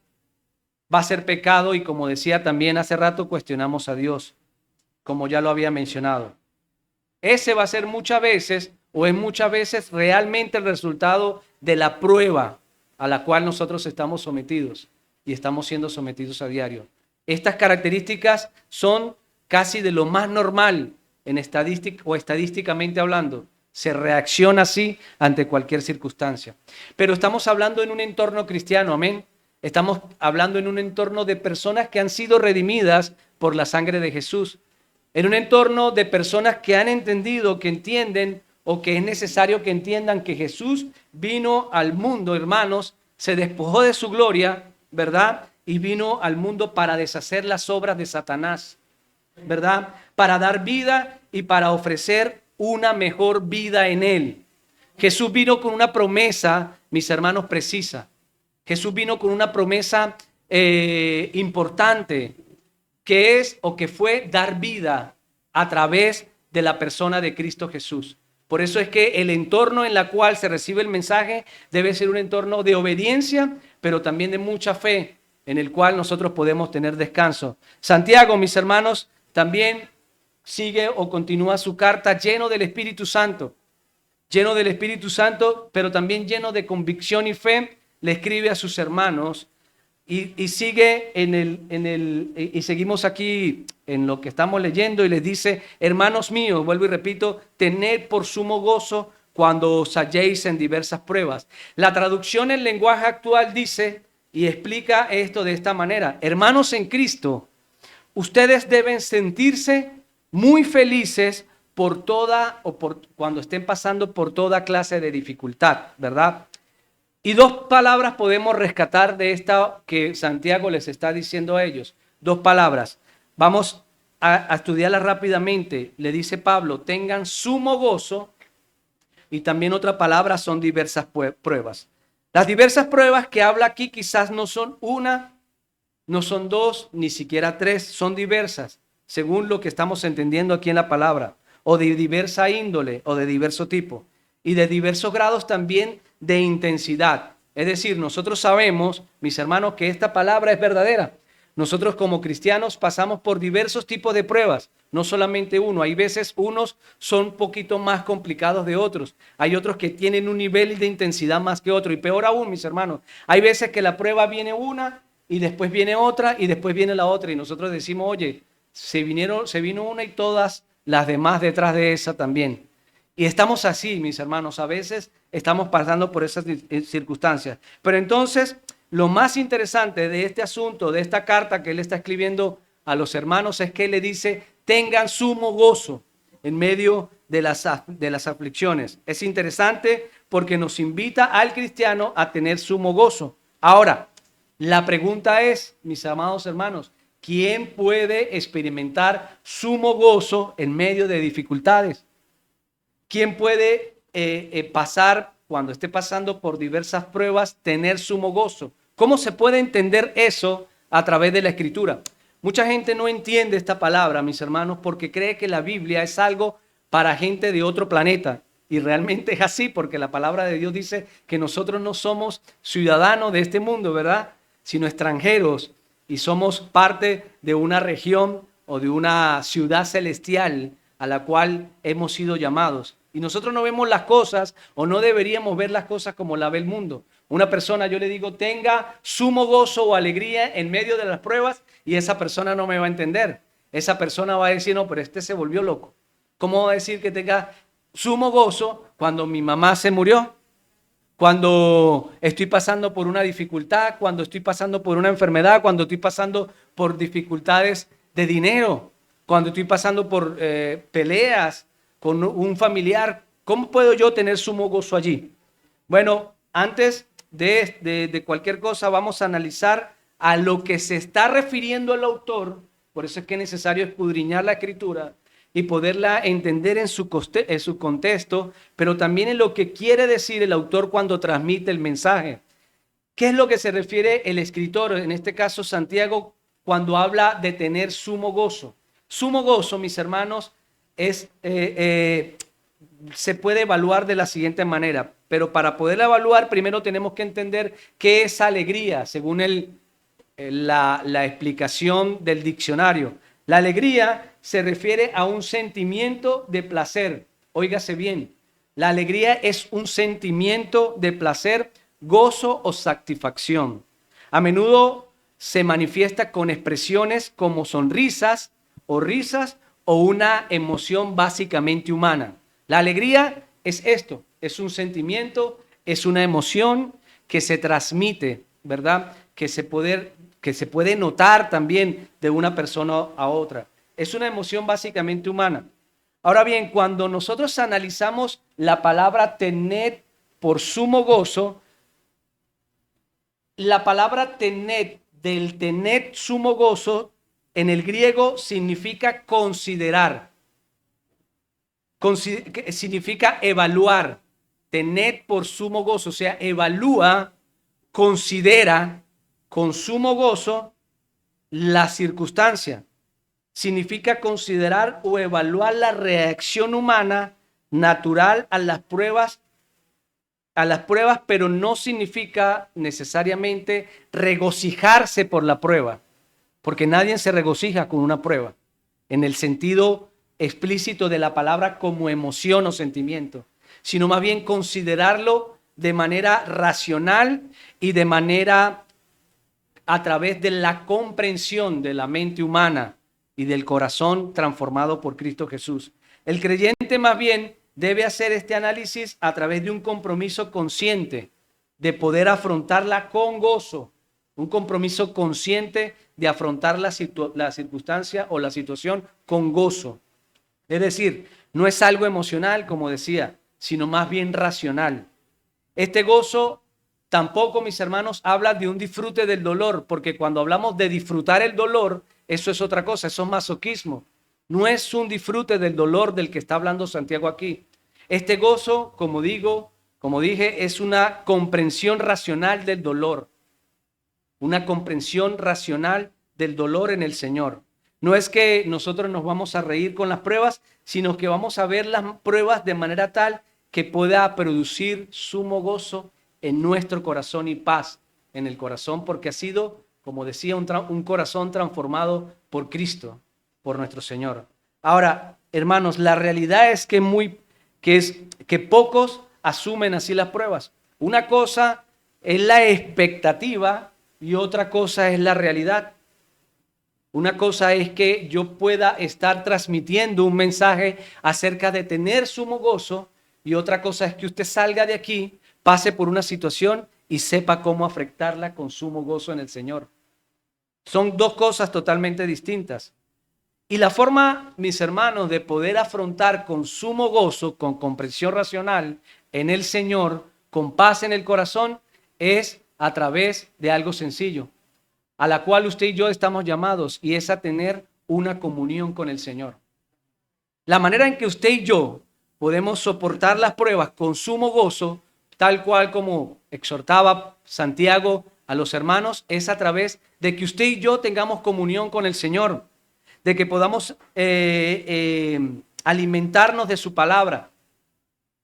va a ser pecado y, como decía también hace rato, cuestionamos a Dios, como ya lo había mencionado. Ese va a ser muchas veces o es muchas veces realmente el resultado de la prueba a la cual nosotros estamos sometidos y estamos siendo sometidos a diario. Estas características son casi de lo más normal en estadística o estadísticamente hablando. Se reacciona así ante cualquier circunstancia. Pero estamos hablando en un entorno cristiano, amén. Estamos hablando en un entorno de personas que han sido redimidas por la sangre de Jesús. En un entorno de personas que han entendido, que entienden o que es necesario que entiendan que Jesús vino al mundo, hermanos, se despojó de su gloria, ¿verdad? Y vino al mundo para deshacer las obras de Satanás, ¿verdad? Para dar vida y para ofrecer una mejor vida en él. Jesús vino con una promesa, mis hermanos, precisa. Jesús vino con una promesa importante, que es o que fue dar vida a través de la persona de Cristo Jesús. Por eso es que el entorno en el cual se recibe el mensaje debe ser un entorno de obediencia, pero también de mucha fe, en el cual nosotros podemos tener descanso. Santiago, mis hermanos, también sigue o continúa su carta lleno del Espíritu Santo, pero también lleno de convicción y fe, le escribe a sus hermanos y sigue y seguimos aquí en lo que estamos leyendo y les dice: hermanos míos, vuelvo y repito, tened por sumo gozo cuando os halléis en diversas pruebas. La traducción en lenguaje actual dice y explica esto de esta manera: hermanos en Cristo, ustedes deben sentirse muy felices por cuando estén pasando por toda clase de dificultad, ¿verdad? Y dos palabras podemos rescatar de esta que Santiago les está diciendo a ellos. Dos palabras. Vamos a estudiarlas rápidamente. Le dice Pablo: tengan sumo gozo. Y también otra palabra son diversas pruebas. Las diversas pruebas que habla aquí quizás no son una, no son dos, ni siquiera tres. Son diversas, según lo que estamos entendiendo aquí en la palabra. O de diversa índole o de diverso tipo. Y de diversos grados también de intensidad. Es decir, nosotros sabemos, mis hermanos, que esta palabra es verdadera. Nosotros como cristianos pasamos por diversos tipos de pruebas, no solamente uno. Hay veces unos son un poquito más complicados de otros. Hay otros que tienen un nivel de intensidad más que otro. Y peor aún, mis hermanos, hay veces que la prueba viene una y después viene otra y después viene la otra. Y nosotros decimos: oye, se vino una y todas las demás detrás de esa también. Y estamos así, mis hermanos, a veces estamos pasando por esas circunstancias. Pero entonces, lo más interesante de este asunto, de esta carta que él está escribiendo a los hermanos, es que él le dice: tengan sumo gozo en medio de las aflicciones. Es interesante porque nos invita al cristiano a tener sumo gozo. Ahora, la pregunta es, mis amados hermanos, ¿quién puede experimentar sumo gozo en medio de dificultades? ¿Quién puede pasar, cuando esté pasando por diversas pruebas, tener sumo gozo? ¿Cómo se puede entender eso a través de la Escritura? Mucha gente no entiende esta palabra, mis hermanos, porque cree que la Biblia es algo para gente de otro planeta. Y realmente es así, porque la palabra de Dios dice que nosotros no somos ciudadanos de este mundo, ¿verdad? Sino extranjeros, y somos parte de una región o de una ciudad celestial a la cual hemos sido llamados. Y nosotros no vemos las cosas, o no deberíamos ver las cosas como la ve el mundo. Una persona, yo le digo, tenga sumo gozo o alegría en medio de las pruebas, y esa persona no me va a entender. Esa persona va a decir: no, pero este se volvió loco. ¿Cómo va a decir que tenga sumo gozo cuando mi mamá se murió? Cuando estoy pasando por una dificultad, cuando estoy pasando por una enfermedad, cuando estoy pasando por dificultades de dinero, cuando estoy pasando por peleas con un familiar, ¿cómo puedo yo tener sumo gozo allí? Bueno, antes de cualquier cosa, vamos a analizar a lo que se está refiriendo el autor. Por eso es que es necesario escudriñar la Escritura y poderla entender en su contexto, pero también en lo que quiere decir el autor cuando transmite el mensaje. ¿Qué es lo que se refiere el escritor, en este caso Santiago, cuando habla de tener sumo gozo? Sumo gozo, mis hermanos, se puede evaluar de la siguiente manera, pero para poderla evaluar primero tenemos que entender qué es alegría, según la explicación del diccionario. La alegría se refiere a un sentimiento de placer. Óigase bien, la alegría es un sentimiento de placer, gozo o satisfacción. A menudo se manifiesta con expresiones como sonrisas o risas o una emoción básicamente humana. La alegría es esto, es un sentimiento, es una emoción que se transmite, ¿verdad? Que se puede notar también de una persona a otra. Es una emoción básicamente humana. Ahora bien, cuando nosotros analizamos la palabra tener por sumo gozo, la palabra tener, del tener sumo gozo, en el griego significa considerar, significa evaluar, tener por sumo gozo, o sea, evalúa, considera con sumo gozo la circunstancia. Significa considerar o evaluar la reacción humana natural a las pruebas a las pruebas, pero no significa necesariamente regocijarse por la prueba, porque nadie se regocija con una prueba, en el sentido explícito de la palabra como emoción o sentimiento, sino más bien considerarlo de manera racional y de manera a través de la comprensión de la mente humana y del corazón transformado por Cristo Jesús. El creyente más bien debe hacer este análisis a través de un compromiso consciente de poder afrontarla con gozo, un compromiso consciente de afrontar la circunstancia o la situación con gozo. Es decir, no es algo emocional, como decía, sino más bien racional. Este gozo tampoco, mis hermanos, habla de un disfrute del dolor, porque cuando hablamos de disfrutar el dolor, eso es otra cosa, eso es masoquismo. No es un disfrute del dolor del que está hablando Santiago aquí. Este gozo, como dije, es una comprensión racional del dolor. Una comprensión racional del dolor en el Señor. No es que nosotros nos vamos a reír con las pruebas, sino que vamos a ver las pruebas de manera tal que pueda producir sumo gozo en nuestro corazón y paz en el corazón, porque ha sido, como decía, un corazón transformado por Cristo, por nuestro Señor. Ahora, hermanos, la realidad es que pocos asumen así las pruebas. Una cosa es la expectativa y otra cosa es la realidad. Una cosa es que yo pueda estar transmitiendo un mensaje acerca de tener sumo gozo y otra cosa es que usted salga de aquí, pase por una situación y sepa cómo afrontarla con sumo gozo en el Señor. Son dos cosas totalmente distintas. Y la forma, mis hermanos, de poder afrontar con sumo gozo, con comprensión racional en el Señor, con paz en el corazón, es a través de algo sencillo, a la cual usted y yo estamos llamados, y es a tener una comunión con el Señor. La manera en que usted y yo podemos soportar las pruebas con sumo gozo, tal cual como exhortaba Santiago a los hermanos, es a través de que usted y yo tengamos comunión con el Señor, de que podamos alimentarnos de su palabra,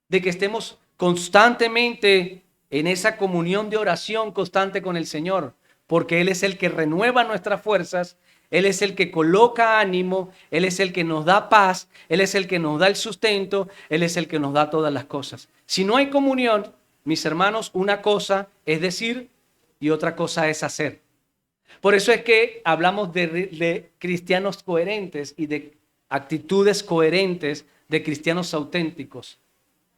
de que estemos constantemente en esa comunión de oración constante con el Señor, porque Él es el que renueva nuestras fuerzas, Él es el que coloca ánimo, Él es el que nos da paz, Él es el que nos da el sustento, Él es el que nos da todas las cosas. Si no hay comunión, mis hermanos, una cosa es decir y otra cosa es hacer. Por eso es que hablamos de cristianos coherentes y de actitudes coherentes de cristianos auténticos.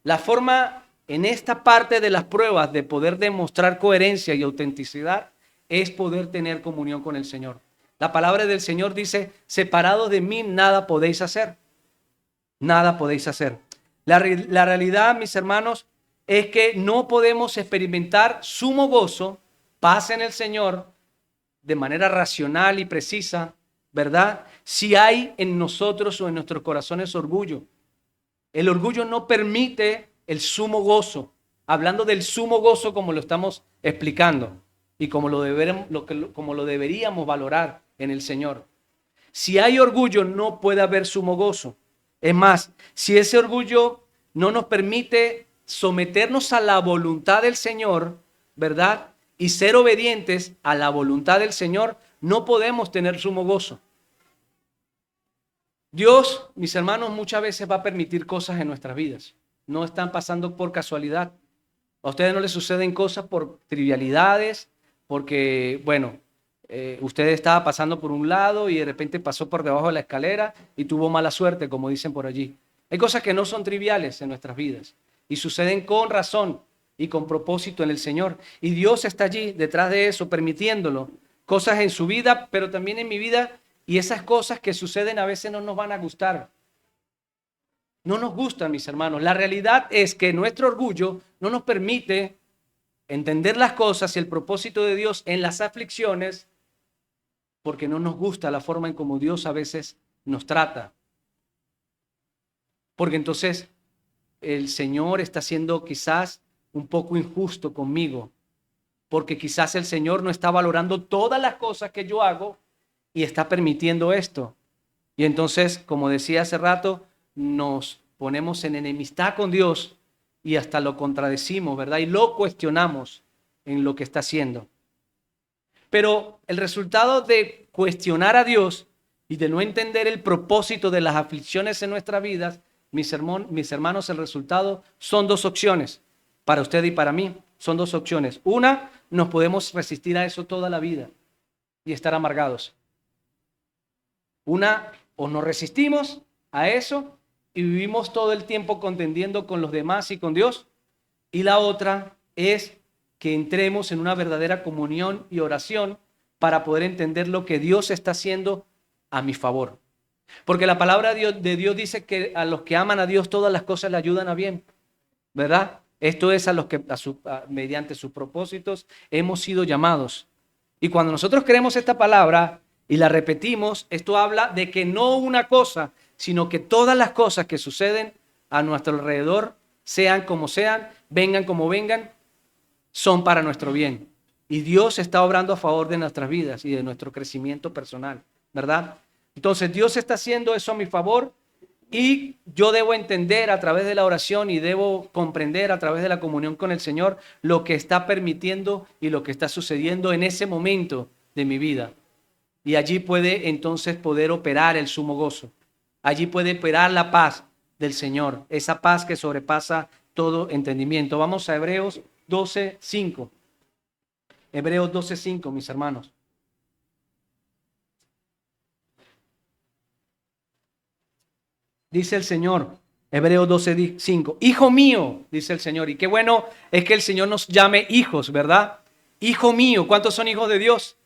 La forma en esta parte de las pruebas de poder demostrar coherencia y autenticidad es poder tener comunión con el Señor. La palabra del Señor dice, separados de mí nada podéis hacer. Nada podéis hacer. La realidad, mis hermanos, es que no podemos experimentar sumo gozo, paz en el Señor, de manera racional y precisa, ¿verdad? Si hay en nosotros o en nuestros corazones orgullo. El orgullo no permite el sumo gozo, hablando del sumo gozo como lo estamos explicando y como lo deberíamos valorar en el Señor. Si hay orgullo, no puede haber sumo gozo. Es más, si ese orgullo no nos permite someternos a la voluntad del Señor, ¿verdad? Y ser obedientes a la voluntad del Señor, no podemos tener sumo gozo. Dios, mis hermanos, muchas veces va a permitir cosas en nuestras vidas. No están pasando por casualidad. A ustedes no les suceden cosas por trivialidades, porque, bueno, usted estaba pasando por un lado y de repente pasó por debajo de la escalera y tuvo mala suerte, como dicen por allí. Hay cosas que no son triviales en nuestras vidas y suceden con razón y con propósito en el Señor. Y Dios está allí detrás de eso, permitiéndolo. Cosas en su vida, pero también en mi vida. Y esas cosas que suceden a veces no nos van a gustar. No nos gustan, mis hermanos. La realidad es que nuestro orgullo no nos permite entender las cosas y el propósito de Dios en las aflicciones, porque no nos gusta la forma en cómo Dios a veces nos trata. Porque entonces el Señor está siendo quizás un poco injusto conmigo, porque quizás el Señor no está valorando todas las cosas que yo hago y está permitiendo esto. Y entonces, como decía hace rato, nos ponemos en enemistad con Dios y hasta lo contradecimos, ¿verdad? Y lo cuestionamos en lo que está haciendo. Pero el resultado de cuestionar a Dios y de no entender el propósito de las aflicciones en nuestras vidas, mis hermanos, el resultado son dos opciones. Para usted y para mí, son dos opciones. Una, nos podemos resistir a eso toda la vida y estar amargados. Una, o nos resistimos a eso y vivimos todo el tiempo contendiendo con los demás y con Dios. Y la otra es que entremos en una verdadera comunión y oración para poder entender lo que Dios está haciendo a mi favor. Porque la palabra de Dios dice que a los que aman a Dios todas las cosas le ayudan a bien, ¿verdad? Esto es a los que mediante sus propósitos hemos sido llamados. Y cuando nosotros creemos esta palabra y la repetimos, esto habla de que no una cosa, sino que todas las cosas que suceden a nuestro alrededor, sean como sean, vengan como vengan, son para nuestro bien. Y Dios está obrando a favor de nuestras vidas y de nuestro crecimiento personal, ¿verdad? Entonces Dios está haciendo eso a mi favor y yo debo entender a través de la oración y debo comprender a través de la comunión con el Señor lo que está permitiendo y lo que está sucediendo en ese momento de mi vida. Y allí puede entonces poder operar el sumo gozo. Allí puede operar la paz del Señor, esa paz que sobrepasa todo entendimiento. Vamos a Hebreos 12:5. Hebreos 12:5, mis hermanos. Dice el Señor, Hebreos 12:5, hijo mío, dice el Señor. Y qué bueno es que el Señor nos llame hijos, ¿verdad? Hijo mío, ¿cuántos son hijos de Dios?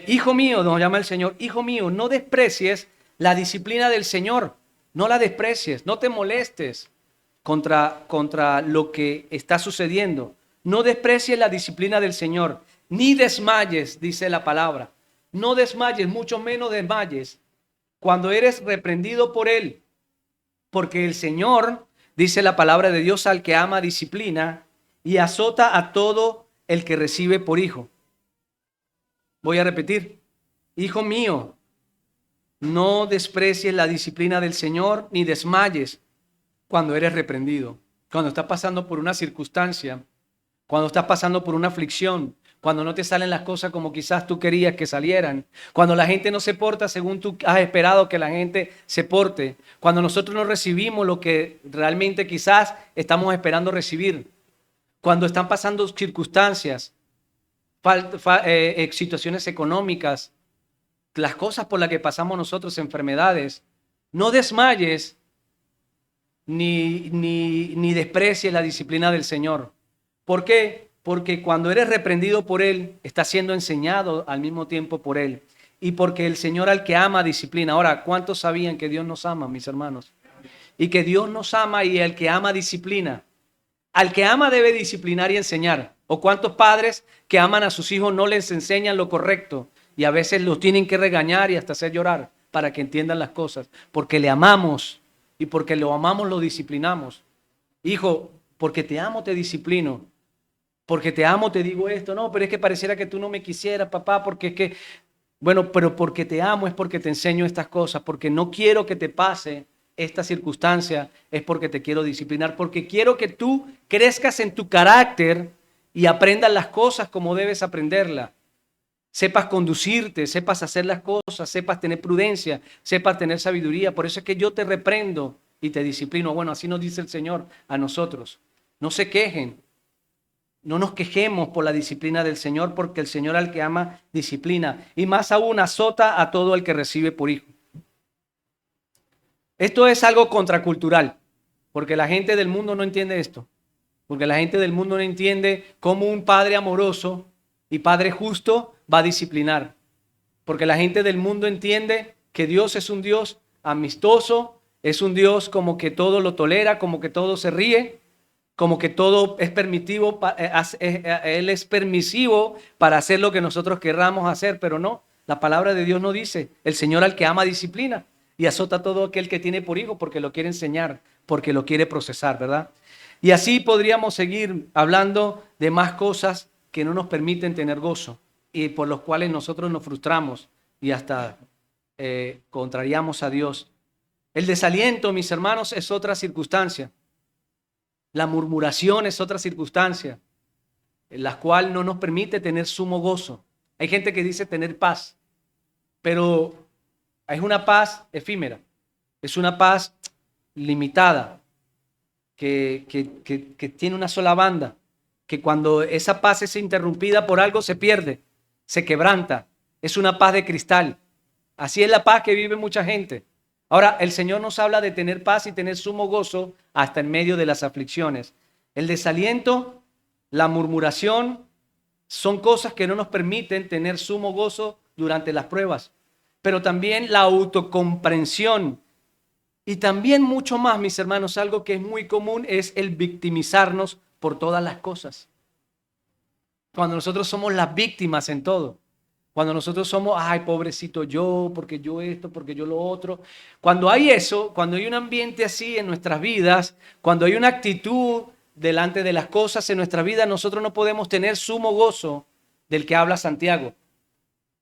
Hijo mío, nos llama el Señor, hijo mío, no desprecies la disciplina del Señor, no la desprecies, no te molestes contra lo que está sucediendo. No desprecies la disciplina del Señor, ni desmayes, dice la palabra. No desmayes, mucho menos desmayes cuando eres reprendido por Él. Porque el Señor, dice la palabra de Dios, al que ama disciplina y azota a todo el que recibe por hijo. Voy a repetir, hijo mío, no desprecies la disciplina del Señor ni desmayes cuando eres reprendido, cuando estás pasando por una circunstancia, cuando estás pasando por una aflicción, cuando no te salen las cosas como quizás tú querías que salieran, cuando la gente no se porta según tú has esperado que la gente se porte, cuando nosotros no recibimos lo que realmente quizás estamos esperando recibir, cuando están pasando circunstancias, situaciones económicas, las cosas por las que pasamos nosotros, enfermedades, no desmayes ni desprecies la disciplina del Señor. ¿Por qué? Porque cuando eres reprendido por Él, estás siendo enseñado al mismo tiempo por Él. Y porque el Señor al que ama disciplina. Ahora, ¿cuántos sabían que Dios nos ama, mis hermanos? Y que Dios nos ama y el que ama disciplina. Al que ama debe disciplinar y enseñar. ¿O cuántos padres que aman a sus hijos no les enseñan lo correcto? Y a veces los tienen que regañar y hasta hacer llorar para que entiendan las cosas. Porque le amamos y porque lo amamos lo disciplinamos. Hijo, porque te amo te disciplino. Porque te amo te digo esto. No, pero es que pareciera que tú no me quisieras, papá, porque es que... Bueno, pero porque te amo es porque te enseño estas cosas. Porque no quiero que te pase esta circunstancia, es porque te quiero disciplinar. Porque quiero que tú crezcas en tu carácter y aprendas las cosas como debes aprenderlas. Sepas conducirte, sepas hacer las cosas, sepas tener prudencia, sepas tener sabiduría. Por eso es que yo te reprendo y te disciplino. Bueno, así nos dice el Señor a nosotros. No se quejen. No nos quejemos por la disciplina del Señor, porque el Señor al que ama disciplina. Y más aún azota a todo el que recibe por hijo. Esto es algo contracultural, porque la gente del mundo no entiende esto. Porque la gente del mundo no entiende cómo un padre amoroso y padre justo va a disciplinar. Porque la gente del mundo entiende que Dios es un Dios amistoso, es un Dios como que todo lo tolera, como que todo se ríe, como que todo es permitivo, Él es permisivo para hacer lo que nosotros querramos hacer, pero no, la palabra de Dios no dice, el Señor al que ama disciplina y azota a todo aquel que tiene por hijo porque lo quiere enseñar, porque lo quiere procesar, ¿verdad? Y así podríamos seguir hablando de más cosas que no nos permiten tener gozo y por los cuales nosotros nos frustramos y hasta contrariamos a Dios. El desaliento, mis hermanos, es otra circunstancia. La murmuración es otra circunstancia en la cual no nos permite tener sumo gozo. Hay gente que dice tener paz, pero es una paz efímera, es una paz limitada, que tiene una sola banda, que cuando esa paz es interrumpida por algo se pierde, se quebranta. Es una paz de cristal. Así es la paz que vive mucha gente. Ahora, el Señor nos habla de tener paz y tener sumo gozo hasta en medio de las aflicciones. El desaliento, la murmuración, son cosas que no nos permiten tener sumo gozo durante las pruebas. Pero también la autocomprensión. Y también mucho más, mis hermanos, algo que es muy común es el victimizarnos por todas las cosas. Cuando nosotros somos las víctimas en todo. Cuando nosotros somos, ay, pobrecito yo, porque yo esto, porque yo lo otro. Cuando hay eso, cuando hay un ambiente así en nuestras vidas, cuando hay una actitud delante de las cosas en nuestra vida, nosotros no podemos tener sumo gozo del que habla Santiago.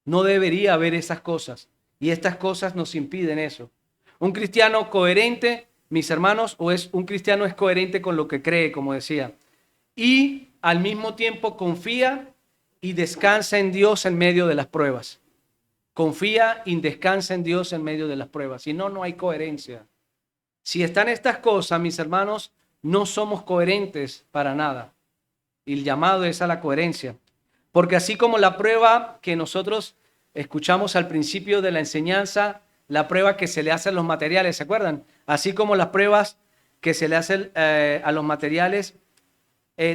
No debería haber esas cosas. Y estas cosas nos impiden eso. Un cristiano coherente, mis hermanos, un cristiano es coherente con lo que cree, como decía. Y al mismo tiempo confía y descansa en Dios en medio de las pruebas. Confía y descansa en Dios en medio de las pruebas. Si no, no hay coherencia. Si están estas cosas, mis hermanos, no somos coherentes para nada. Y el llamado es a la coherencia. Porque así como la prueba que nosotros escuchamos al principio de la enseñanza, la prueba que se le hace a los materiales, ¿se acuerdan? Así como las pruebas que se le hacen a los materiales,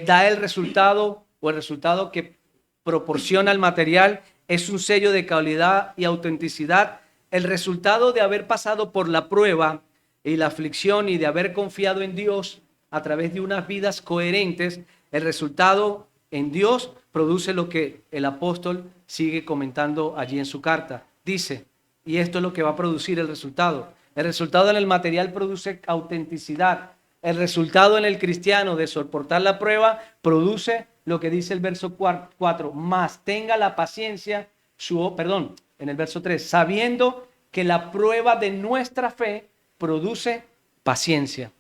da el resultado o el resultado que proporciona el material es un sello de calidad y autenticidad. El resultado de haber pasado por la prueba y la aflicción y de haber confiado en Dios a través de unas vidas coherentes, el resultado en Dios produce lo que el apóstol sigue comentando allí en su carta. Dice, y esto es lo que va a producir el resultado. El resultado en el material produce autenticidad. El resultado en el cristiano de soportar la prueba produce lo que dice el verso 4, más tenga la paciencia, en el verso 3, sabiendo que la prueba de nuestra fe produce paciencia.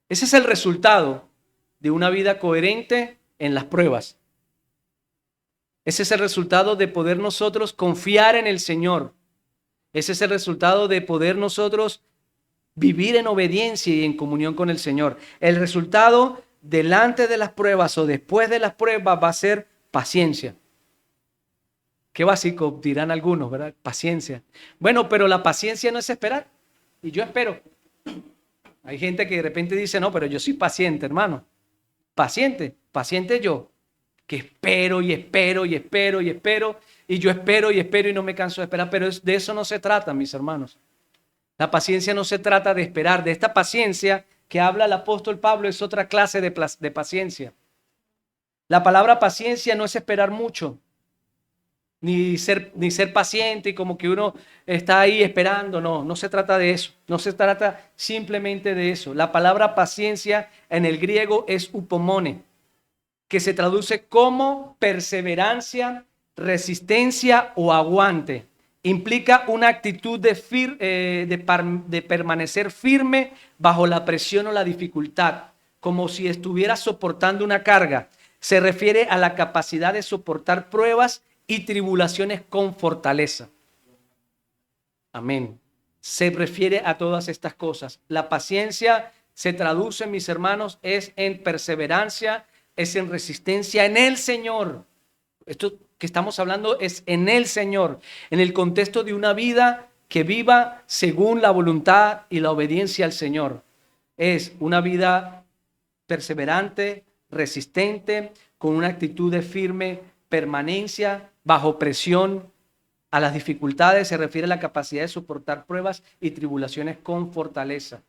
Ese es el resultado de una vida coherente en las pruebas. Ese es el resultado de poder nosotros confiar en el Señor. Ese es el resultado de poder nosotros vivir en obediencia y en comunión con el Señor. El resultado delante de las pruebas o después de las pruebas va a ser paciencia. Qué básico dirán algunos, ¿verdad? Paciencia. Bueno, pero la paciencia no es esperar. Y yo espero. Hay gente que de repente dice, no, pero yo soy paciente, hermano. Paciente yo, que espero y espero y espero y espero. Y yo espero y espero y no me canso de esperar. Pero de eso no se trata, mis hermanos. La paciencia no se trata de esperar. De esta paciencia que habla el apóstol Pablo es otra clase de paciencia. La palabra paciencia no es esperar mucho, ni ser paciente y como que uno está ahí esperando. No se trata de eso. No se trata simplemente de eso. La palabra paciencia en el griego es upomone, que se traduce como perseverancia, resistencia o aguante. Implica una actitud de permanecer firme bajo la presión o la dificultad, como si estuviera soportando una carga. Se refiere a la capacidad de soportar pruebas y tribulaciones con fortaleza. Amén. Se refiere a todas estas cosas. La paciencia se traduce, mis hermanos, es en perseverancia, es en resistencia en el Señor. Esto que estamos hablando es en el Señor, en el contexto de una vida que viva según la voluntad y la obediencia al Señor. Es una vida perseverante, resistente, con una actitud de firme permanencia bajo presión a las dificultades. Se refiere a la capacidad de soportar pruebas y tribulaciones con fortaleza.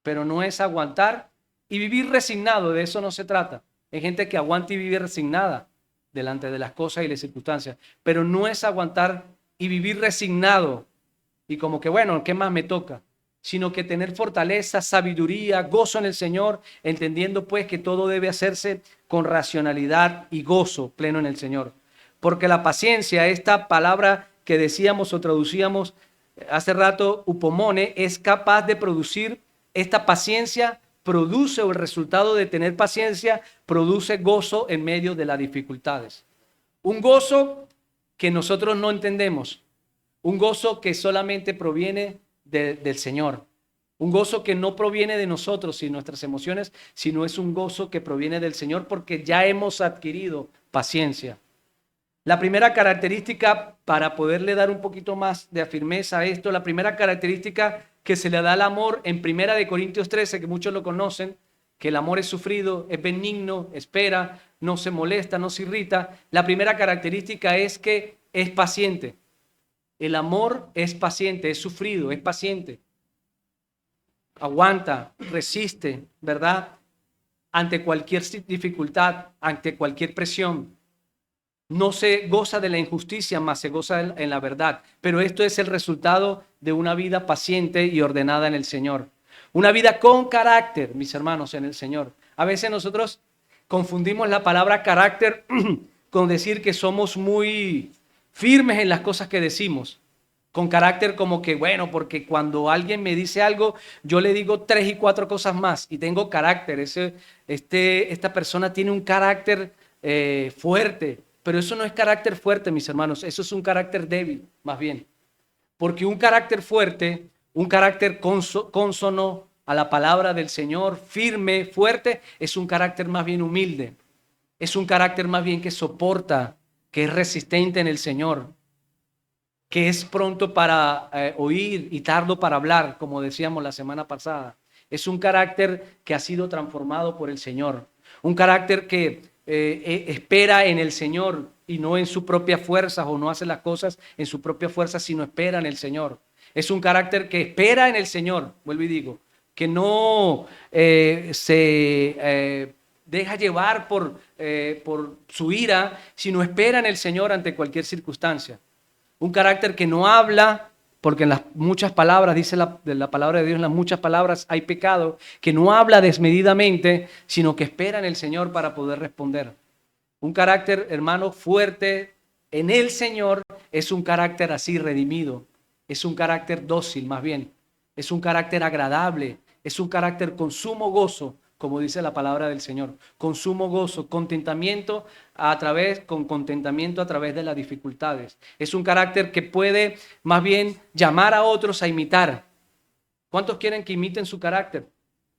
Pero no es aguantar y vivir resignado, de eso no se trata. Hay gente que aguanta y vive resignada delante de las cosas y las circunstancias, pero no es aguantar y vivir resignado y como que bueno, ¿qué más me toca? Sino que tener fortaleza, sabiduría, gozo en el Señor, entendiendo pues que todo debe hacerse con racionalidad y gozo pleno en el Señor. Porque la paciencia, esta palabra que decíamos o traducíamos hace rato, upomone, es capaz de producir esta paciencia produce, o el resultado de tener paciencia, produce gozo en medio de las dificultades. Un gozo que nosotros no entendemos. Un gozo que solamente proviene del Señor. Un gozo que no proviene de nosotros y nuestras emociones, sino es un gozo que proviene del Señor porque ya hemos adquirido paciencia. La primera característica, para poderle dar un poquito más de firmeza a esto, la primera característica que se le da al amor en 1 Corintios 13, que muchos lo conocen, que el amor es sufrido, es benigno, espera, no se molesta, no se irrita. La primera característica es que es paciente. El amor es paciente, es sufrido, es paciente. Aguanta, resiste, ¿verdad? Ante cualquier dificultad, ante cualquier presión. No se goza de la injusticia, más se goza en la verdad. Pero esto es el resultado de una vida paciente y ordenada en el Señor. Una vida con carácter, mis hermanos, en el Señor. A veces nosotros confundimos la palabra carácter con decir que somos muy firmes en las cosas que decimos. Con carácter como que, bueno, porque cuando alguien me dice algo, yo le digo 3 y 4 cosas más y tengo carácter. Esta persona tiene un carácter fuerte. Pero eso no es carácter fuerte, mis hermanos. Eso es un carácter débil, más bien. Porque un carácter fuerte, un carácter cónsono a la palabra del Señor, firme, fuerte, es un carácter más bien humilde. Es un carácter más bien que soporta, que es resistente en el Señor, que es pronto para oír y tardo para hablar, como decíamos la semana pasada. Es un carácter que ha sido transformado por el Señor. Un carácter que espera en el Señor y no en su propia fuerza, o no hace las cosas en su propia fuerza, sino espera en el Señor. Es un carácter que espera en el Señor, vuelvo y digo, que no se deja llevar por su ira, sino espera en el Señor ante cualquier circunstancia. Un carácter que no habla, porque en las muchas palabras, dice la palabra de Dios, en las muchas palabras hay pecado, que no habla desmedidamente, sino que espera en el Señor para poder responder. Un carácter, hermano, fuerte en el Señor es un carácter así redimido, es un carácter dócil más bien, es un carácter agradable, es un carácter con sumo gozo, como dice la palabra del Señor, con sumo gozo, contentamiento con contentamiento a través de las dificultades. Es un carácter que puede más bien llamar a otros a imitar. ¿Cuántos quieren que imiten su carácter?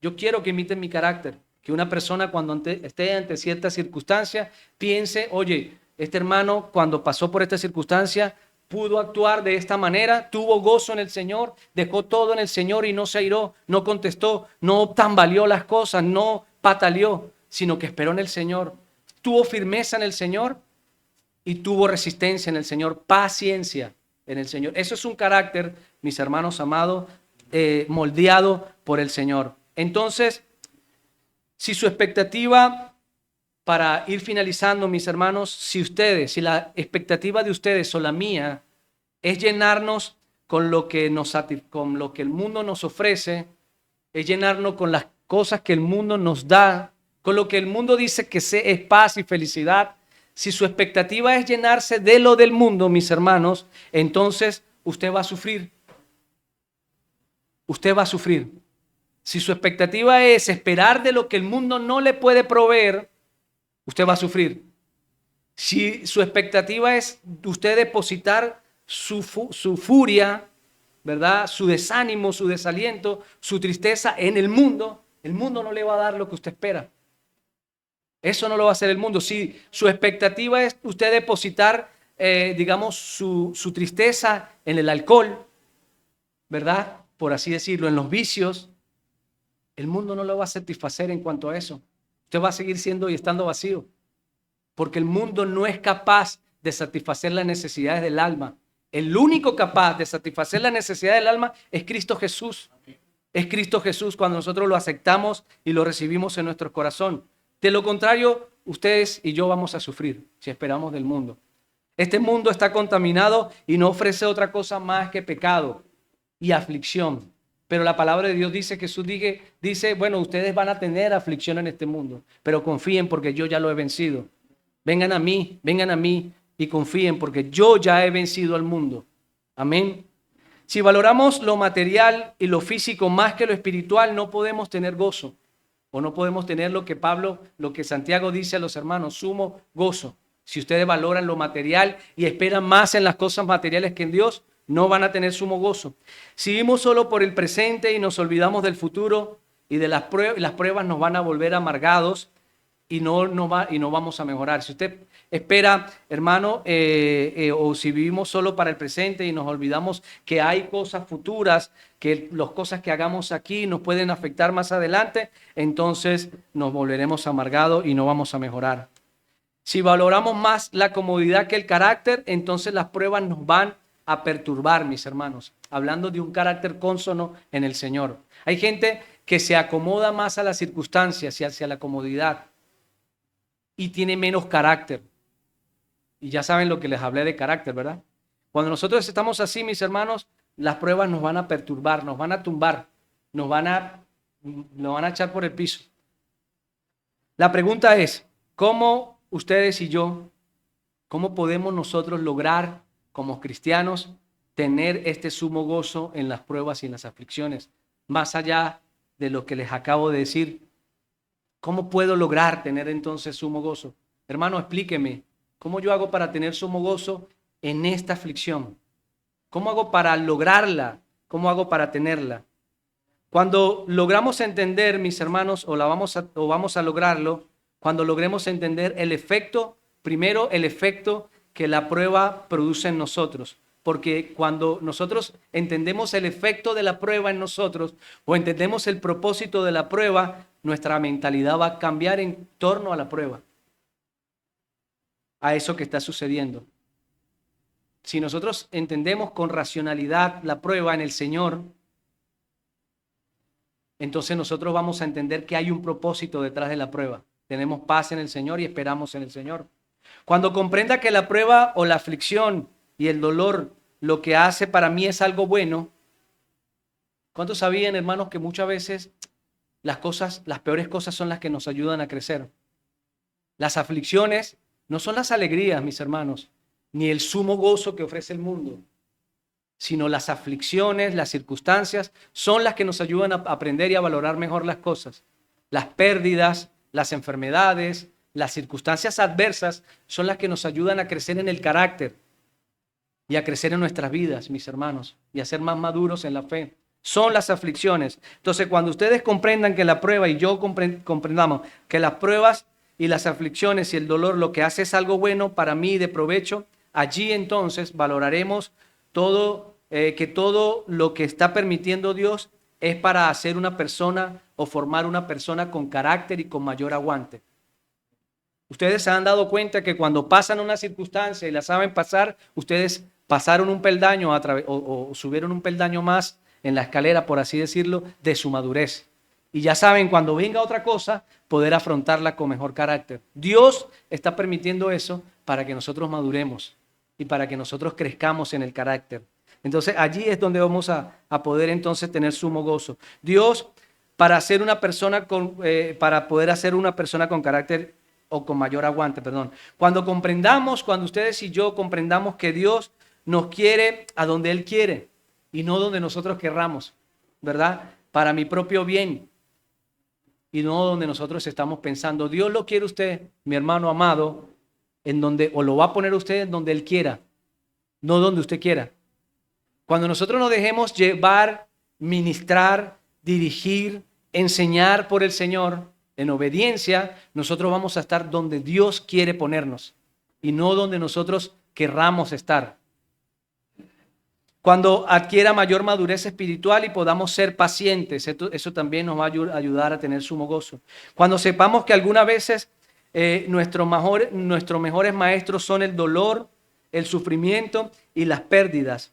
Yo quiero que imiten mi carácter. Que una persona cuando esté ante cierta circunstancia piense, oye, este hermano cuando pasó por esta circunstancia pudo actuar de esta manera, tuvo gozo en el Señor, dejó todo en el Señor y no se airó, no contestó, no tambaleó las cosas, no pataleó, sino que esperó en el Señor. Tuvo firmeza en el Señor y tuvo resistencia en el Señor, paciencia en el Señor. Eso es un carácter, mis hermanos amados, moldeado por el Señor. Entonces, si su expectativa, para ir finalizando, mis hermanos, si la expectativa de ustedes o la mía es llenarnos con lo que el mundo nos ofrece, es llenarnos con las cosas que el mundo nos da, con lo que el mundo dice que es paz y felicidad. Si su expectativa es llenarse de lo del mundo, mis hermanos, entonces usted va a sufrir. Usted va a sufrir. Si su expectativa es esperar de lo que el mundo no le puede proveer, usted va a sufrir. Si su expectativa es usted depositar su furia, ¿verdad? Su desánimo, su desaliento, su tristeza en el mundo no le va a dar lo que usted espera. Eso no lo va a hacer el mundo. Si su expectativa es usted depositar, digamos, su tristeza en el alcohol, ¿verdad? Por así decirlo, en los vicios, el mundo no lo va a satisfacer en cuanto a eso. Usted va a seguir siendo y estando vacío, porque el mundo no es capaz de satisfacer las necesidades del alma. El único capaz de satisfacer la necesidad del alma es Cristo Jesús. Es Cristo Jesús cuando nosotros lo aceptamos y lo recibimos en nuestro corazón. De lo contrario, ustedes y yo vamos a sufrir si esperamos del mundo. Este mundo está contaminado y no ofrece otra cosa más que pecado y aflicción. Pero la palabra de Dios dice, Jesús dice, bueno, ustedes van a tener aflicción en este mundo, pero confíen porque yo ya lo he vencido. Vengan a mí y confíen porque yo ya he vencido al mundo. Amén. Si valoramos lo material y lo físico más que lo espiritual, no podemos tener gozo. O no podemos tener lo que Santiago dice a los hermanos, sumo gozo. Si ustedes valoran lo material y esperan más en las cosas materiales que en Dios, no van a tener sumo gozo. Si vivimos solo por el presente y nos olvidamos del futuro y de las pruebas nos van a volver amargados y no vamos a mejorar. Si usted espera, hermano, o si vivimos solo para el presente y nos olvidamos que hay cosas futuras, que las cosas que hagamos aquí nos pueden afectar más adelante, entonces nos volveremos amargados y no vamos a mejorar. Si valoramos más la comodidad que el carácter, entonces las pruebas nos van a perturbar, mis hermanos. Hablando de un carácter cónsono en el Señor. Hay gente que se acomoda más a las circunstancias y hacia la comodidad y tiene menos carácter. Y ya saben lo que les hablé de carácter, ¿verdad? Cuando nosotros estamos así, mis hermanos, las pruebas nos van a perturbar, nos van a tumbar, nos van a echar por el piso. La pregunta es, ¿cómo ustedes y yo, cómo podemos nosotros lograr como cristianos tener este sumo gozo en las pruebas y en las aflicciones? Más allá de lo que les acabo de decir, ¿cómo puedo lograr tener entonces sumo gozo? Hermano, explíqueme, ¿cómo yo hago para tener sumo gozo en esta aflicción? ¿Cómo hago para lograrla? ¿Cómo hago para tenerla? Cuando logramos entender, mis hermanos, vamos a lograrlo, cuando logremos entender el efecto, primero el efecto que la prueba produce en nosotros. Porque cuando nosotros entendemos el efecto de la prueba en nosotros o entendemos el propósito de la prueba, nuestra mentalidad va a cambiar en torno a la prueba, a eso que está sucediendo. Si nosotros entendemos con racionalidad la prueba en el Señor, entonces nosotros vamos a entender que hay un propósito detrás de la prueba. Tenemos paz en el Señor y esperamos en el Señor. Cuando comprenda que la prueba o la aflicción y el dolor lo que hace para mí es algo bueno, ¿cuántos sabían, hermanos, que muchas veces las peores cosas son las que nos ayudan a crecer? Las aflicciones no son las alegrías, mis hermanos, ni el sumo gozo que ofrece el mundo, sino las aflicciones, las circunstancias, son las que nos ayudan a aprender y a valorar mejor las cosas. Las pérdidas, las enfermedades, las circunstancias adversas son las que nos ayudan a crecer en el carácter y a crecer en nuestras vidas, mis hermanos, y a ser más maduros en la fe. Son las aflicciones. Entonces, cuando ustedes comprendan que la prueba y yo comprendamos que las pruebas y las aflicciones y el dolor lo que hace es algo bueno para mí de provecho, allí entonces valoraremos que todo lo que está permitiendo Dios es para hacer una persona o formar una persona con carácter y con mayor aguante. Ustedes se han dado cuenta que cuando pasan una circunstancia y la saben pasar, ustedes pasaron un peldaño o subieron un peldaño más en la escalera, por así decirlo, de su madurez. Y ya saben, cuando venga otra cosa, poder afrontarla con mejor carácter. Dios está permitiendo eso para que nosotros maduremos y para que nosotros crezcamos en el carácter. Entonces allí es donde vamos a poder entonces tener sumo gozo. Dios, para poder hacer una persona con carácter o con mayor aguante, Cuando ustedes y yo comprendamos que Dios nos quiere a donde Él quiere y no donde nosotros querramos, ¿verdad? Para mi propio bien y no donde nosotros estamos pensando. Dios lo quiere usted, mi hermano amado, o lo va a poner usted en donde Él quiera, no donde usted quiera. Cuando nosotros nos dejemos llevar, ministrar, dirigir, enseñar por el Señor, en obediencia, nosotros vamos a estar donde Dios quiere ponernos y no donde nosotros querramos estar. Cuando adquiera mayor madurez espiritual y podamos ser pacientes, eso también nos va a ayudar a tener sumo gozo. Cuando sepamos que algunas veces nuestros mejores maestros son el dolor, el sufrimiento y las pérdidas.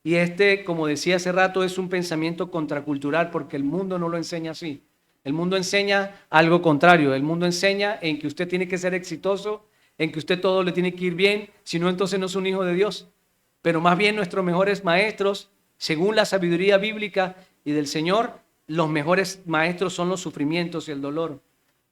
Y como decía hace rato, es un pensamiento contracultural porque el mundo no lo enseña así. El mundo enseña algo contrario. El mundo enseña en que usted tiene que ser exitoso, en que usted todo le tiene que ir bien, si no, entonces no es un hijo de Dios. Pero más bien nuestros mejores maestros, según la sabiduría bíblica y del Señor, los mejores maestros son los sufrimientos y el dolor,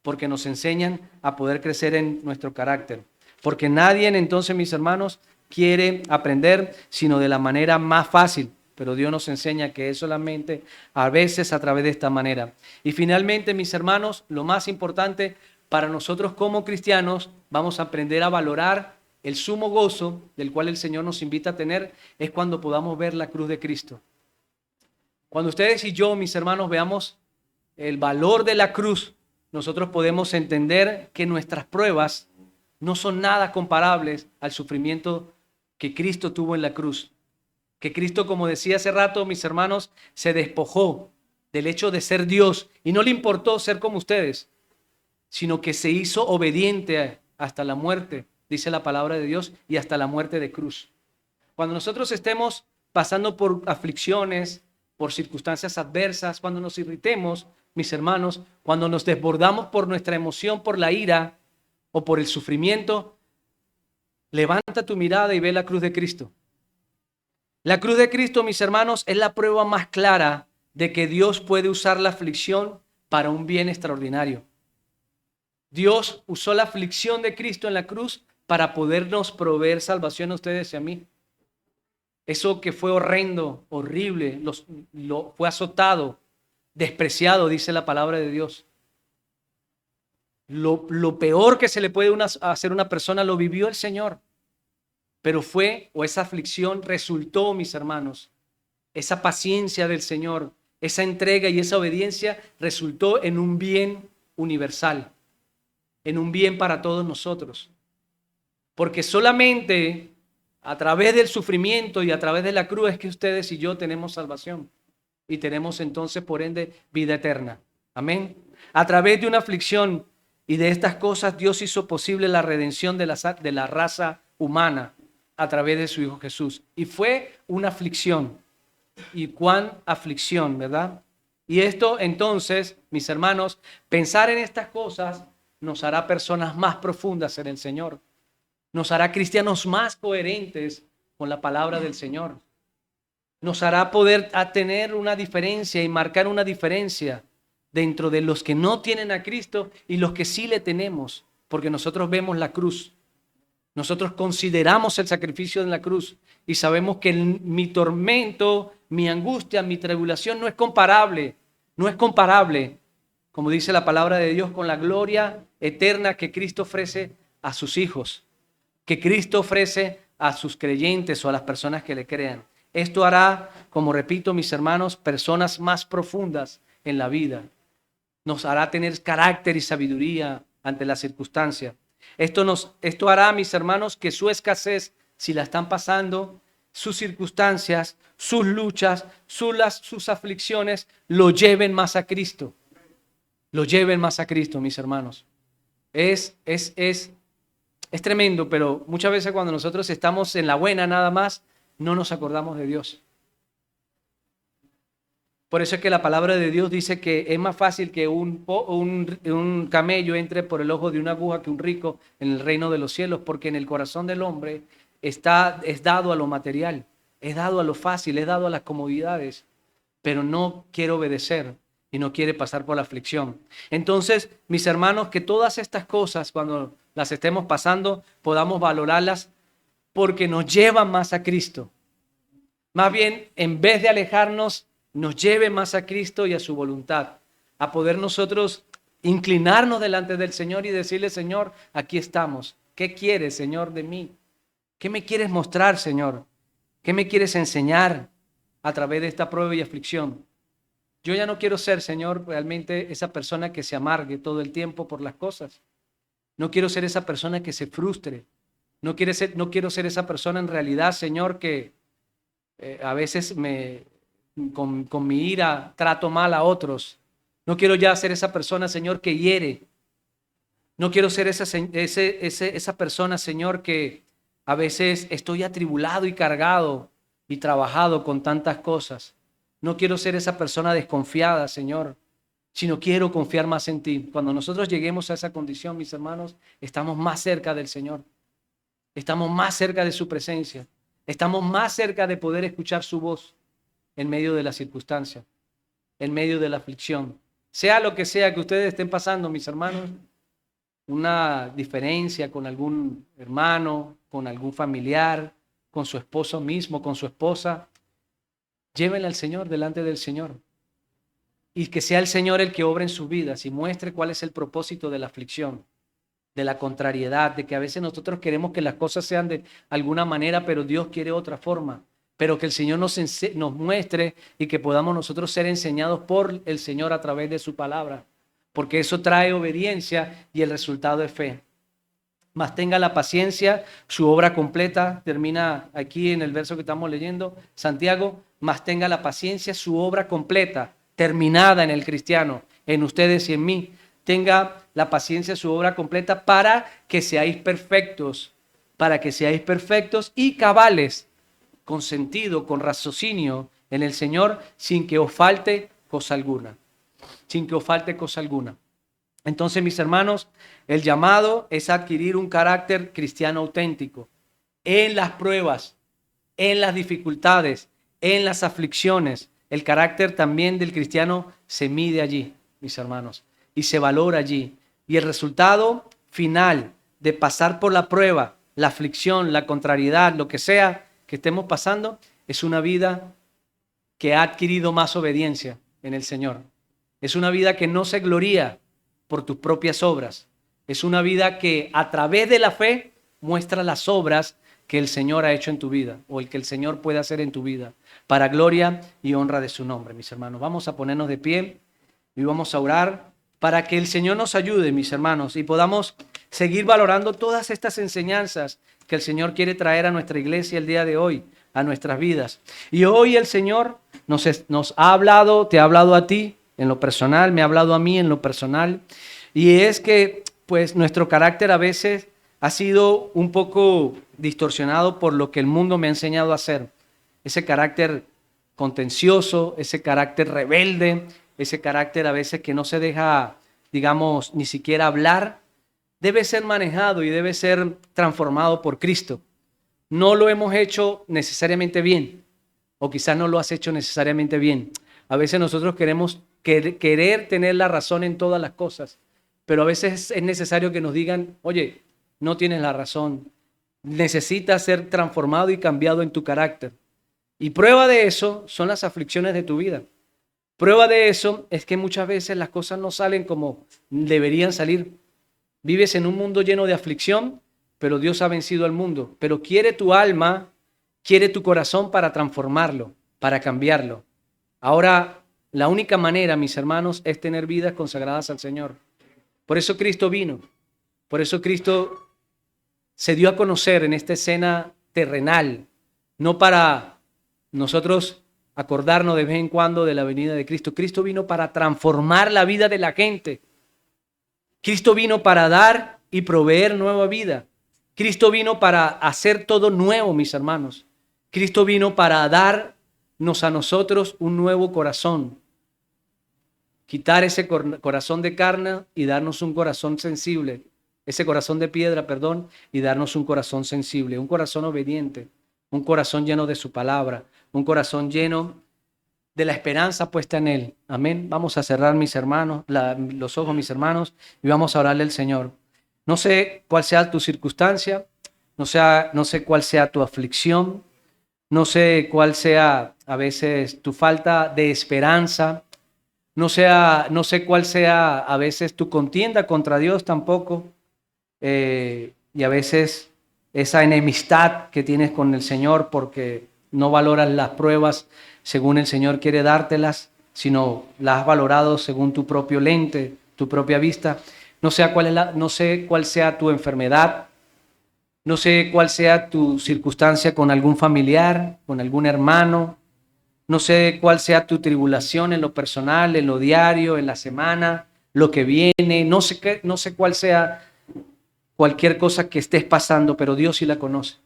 porque nos enseñan a poder crecer en nuestro carácter. Porque nadie, entonces, mis hermanos, quiere aprender sino de la manera más fácil, pero Dios nos enseña que es solamente a veces a través de esta manera. Y finalmente, mis hermanos, lo más importante para nosotros como cristianos, vamos a aprender a valorar el sumo gozo del cual el Señor nos invita a tener, es cuando podamos ver la cruz de Cristo. Cuando ustedes y yo, mis hermanos, veamos el valor de la cruz, nosotros podemos entender que nuestras pruebas no son nada comparables al sufrimiento que Cristo tuvo en la cruz. Que Cristo, como decía hace rato, mis hermanos, se despojó del hecho de ser Dios y no le importó ser como ustedes, sino que se hizo obediente hasta la muerte, dice la palabra de Dios, y hasta la muerte de cruz. Cuando nosotros estemos pasando por aflicciones, por circunstancias adversas, cuando nos irritemos, mis hermanos, cuando nos desbordamos por nuestra emoción, por la ira o por el sufrimiento, levanta tu mirada y ve la cruz de Cristo. La cruz de Cristo, mis hermanos, es la prueba más clara de que Dios puede usar la aflicción para un bien extraordinario. Dios usó la aflicción de Cristo en la cruz para podernos proveer salvación a ustedes y a mí. Eso que fue horrendo, horrible, fue azotado, despreciado, dice la palabra de Dios. Lo peor que se le puede hacer a una persona lo vivió el Señor. Pero esa aflicción resultó, mis hermanos, esa paciencia del Señor, esa entrega y esa obediencia resultó en un bien universal, en un bien para todos nosotros. Porque solamente a través del sufrimiento y a través de la cruz es que ustedes y yo tenemos salvación y tenemos entonces por ende vida eterna. Amén. A través de una aflicción y de estas cosas Dios hizo posible la redención de la raza humana a través de su Hijo Jesús. Y fue una aflicción. Y cuán aflicción, ¿verdad? Y esto entonces, mis hermanos, pensar en estas cosas nos hará personas más profundas en el Señor. Nos hará cristianos más coherentes con la palabra del Señor. Nos hará poder tener una diferencia y marcar una diferencia dentro de los que no tienen a Cristo y los que sí le tenemos, porque nosotros vemos la cruz. Nosotros consideramos el sacrificio en la cruz y sabemos que mi tormento, mi angustia, mi tribulación no es comparable, como dice la palabra de Dios, con la gloria eterna que Cristo ofrece a sus hijos, que Cristo ofrece a sus creyentes o a las personas que le crean. Esto hará, como repito, mis hermanos, personas más profundas en la vida. Nos hará tener carácter y sabiduría ante la circunstancia. Esto hará, mis hermanos, que su escasez, si la están pasando, sus circunstancias, sus luchas, sus aflicciones, lo lleven más a Cristo. Lo lleven más a Cristo, mis hermanos. Es tremendo, pero muchas veces cuando nosotros estamos en la buena nada más, no nos acordamos de Dios. Por eso es que la palabra de Dios dice que es más fácil que un camello entre por el ojo de una aguja que un rico en el reino de los cielos, porque en el corazón del hombre es dado a lo material, es dado a lo fácil, es dado a las comodidades, pero no quiere obedecer y no quiere pasar por la aflicción. Entonces, mis hermanos, que todas estas cosas, cuando las estemos pasando, podamos valorarlas porque nos llevan más a Cristo. Más bien, en vez de alejarnos, nos lleve más a Cristo y a su voluntad, a poder nosotros inclinarnos delante del Señor y decirle: Señor, aquí estamos. ¿Qué quieres, Señor, de mí? ¿Qué me quieres mostrar, Señor? ¿Qué me quieres enseñar a través de esta prueba y aflicción? Yo ya no quiero ser, Señor, realmente esa persona que se amargue todo el tiempo por las cosas. No quiero ser esa persona que se frustre. No quiero ser esa persona en realidad, Señor, que a veces con mi ira trato mal a otros. No quiero ya ser esa persona, Señor, que hiere. No quiero ser esa persona, Señor, que a veces estoy atribulado y cargado y trabajado con tantas cosas. No quiero ser esa persona desconfiada, Señor, sino quiero confiar más en ti. Cuando nosotros lleguemos a esa condición, mis hermanos, estamos más cerca del Señor. Estamos más cerca de su presencia. Estamos más cerca de poder escuchar su voz en medio de la circunstancia, en medio de la aflicción. Sea lo que sea que ustedes estén pasando, mis hermanos, una diferencia con algún hermano, con algún familiar, con su esposo mismo, con su esposa. Llévenla al Señor, delante del Señor. Y que sea el Señor el que obre en sus vidas y muestre cuál es el propósito de la aflicción, de la contrariedad, de que a veces nosotros queremos que las cosas sean de alguna manera, pero Dios quiere otra forma. Pero que el Señor nos muestre y que podamos nosotros ser enseñados por el Señor a través de su palabra. Porque eso trae obediencia y el resultado es fe. Mas tenga la paciencia, su obra completa, termina aquí en el verso que estamos leyendo, Santiago, mas tenga la paciencia, su obra completa, terminada en el cristiano, en ustedes y en mí. Tenga la paciencia, su obra completa, para que seáis perfectos y cabales, con sentido, con raciocinio en el Señor, sin que os falte cosa alguna. Sin que os falte cosa alguna. Entonces, mis hermanos, el llamado es adquirir un carácter cristiano auténtico en las pruebas, en las dificultades, en las aflicciones. El carácter también del cristiano se mide allí, mis hermanos, y se valora allí. Y el resultado final de pasar por la prueba, la aflicción, la contrariedad, lo que sea que estemos pasando, es una vida que ha adquirido más obediencia en el Señor. Es una vida que no se gloría por tus propias obras. Es una vida que a través de la fe muestra las obras que el Señor ha hecho en tu vida o el que el Señor puede hacer en tu vida para gloria y honra de su nombre, mis hermanos. Vamos a ponernos de pie y vamos a orar para que el Señor nos ayude, mis hermanos, y podamos seguir valorando todas estas enseñanzas que el Señor quiere traer a nuestra iglesia el día de hoy, a nuestras vidas. Y hoy el Señor nos ha hablado, te ha hablado a ti en lo personal, me ha hablado a mí en lo personal, y es que pues nuestro carácter a veces ha sido un poco distorsionado por lo que el mundo me ha enseñado a hacer. Ese carácter contencioso, ese carácter rebelde, ese carácter a veces que no se deja, digamos, ni siquiera hablar, debe ser manejado y debe ser transformado por Cristo. No lo hemos hecho necesariamente bien, o quizás no lo has hecho necesariamente bien. A veces nosotros queremos querer tener la razón en todas las cosas, pero a veces es necesario que nos digan, oye, no tienes la razón, necesitas ser transformado y cambiado en tu carácter. Y prueba de eso son las aflicciones de tu vida. Prueba de eso es que muchas veces las cosas no salen como deberían salir. Vives en un mundo lleno de aflicción, pero Dios ha vencido al mundo. Pero quiere tu alma, quiere tu corazón para transformarlo, para cambiarlo. Ahora, la única manera, mis hermanos, es tener vidas consagradas al Señor. Por eso Cristo vino. Por eso Cristo se dio a conocer en esta escena terrenal, no para nosotros acordarnos de vez en cuando de la venida de Cristo. Cristo vino para transformar la vida de la gente. Cristo vino para dar y proveer nueva vida. Cristo vino para hacer todo nuevo, mis hermanos. Cristo vino para darnos a nosotros un nuevo corazón. Quitar ese corazón de carne y darnos un corazón sensible. Ese corazón de piedra, perdón, y darnos un corazón sensible, un corazón obediente, un corazón lleno de su palabra, un corazón lleno de la esperanza puesta en Él. Amén. Vamos a cerrar, mis hermanos, los ojos, mis hermanos, y vamos a orarle al Señor. No sé cuál sea tu circunstancia, no sé cuál sea tu aflicción, no sé cuál sea a veces tu falta de esperanza, no sé cuál sea a veces tu contienda contra Dios tampoco, y a veces esa enemistad que tienes con el Señor porque no valoras las pruebas según el Señor quiere dártelas, sino las has valorado según tu propio lente, tu propia vista. No sé cuál sea tu enfermedad, no sé cuál sea tu circunstancia con algún familiar, con algún hermano, no sé cuál sea tu tribulación en lo personal, en lo diario, en la semana, lo que viene, no sé cuál sea cualquier cosa que estés pasando, pero Dios sí la conoce.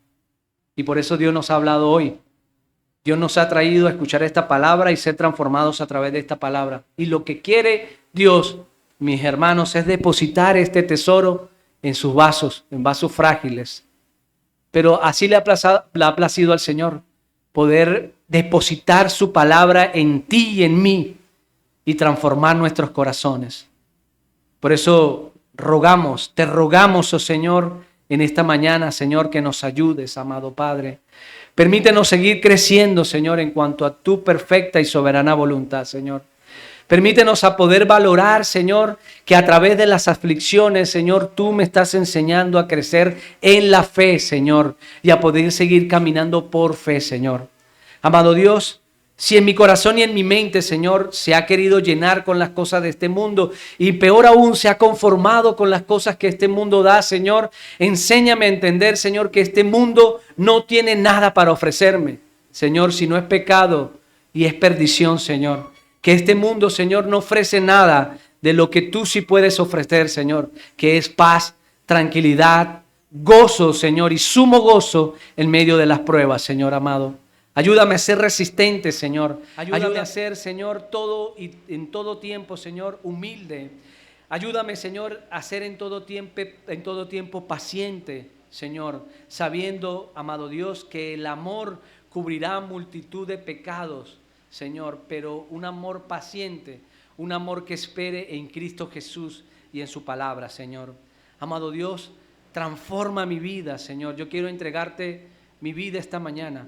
Y por eso Dios nos ha hablado hoy. Dios nos ha traído a escuchar esta palabra y ser transformados a través de esta palabra. Y lo que quiere Dios, mis hermanos, es depositar este tesoro en sus vasos, en vasos frágiles. Pero así le ha placido al Señor poder depositar su palabra en ti y en mí y transformar nuestros corazones. Por eso te rogamos, oh Señor, en esta mañana, Señor, que nos ayudes, amado Padre. Permítenos seguir creciendo, Señor, en cuanto a tu perfecta y soberana voluntad, Señor. Permítenos a poder valorar, Señor, que a través de las aflicciones, Señor, tú me estás enseñando a crecer en la fe, Señor, y a poder seguir caminando por fe, Señor. Amado Dios, si en mi corazón y en mi mente, Señor, se ha querido llenar con las cosas de este mundo y peor aún se ha conformado con las cosas que este mundo da, Señor, enséñame a entender, Señor, que este mundo no tiene nada para ofrecerme, Señor, si no es pecado y es perdición, Señor. Que este mundo, Señor, no ofrece nada de lo que tú sí puedes ofrecer, Señor, que es paz, tranquilidad, gozo, Señor, y sumo gozo en medio de las pruebas, Señor amado. Ayúdame a ser resistente, Señor. Ayúdame a ser, Señor, todo y en todo tiempo, Señor, humilde. Ayúdame, Señor, a ser en todo tiempo paciente, Señor, sabiendo, amado Dios, que el amor cubrirá multitud de pecados, Señor, pero un amor paciente, un amor que espere en Cristo Jesús y en su palabra, Señor. Amado Dios, transforma mi vida, Señor. Yo quiero entregarte mi vida esta mañana.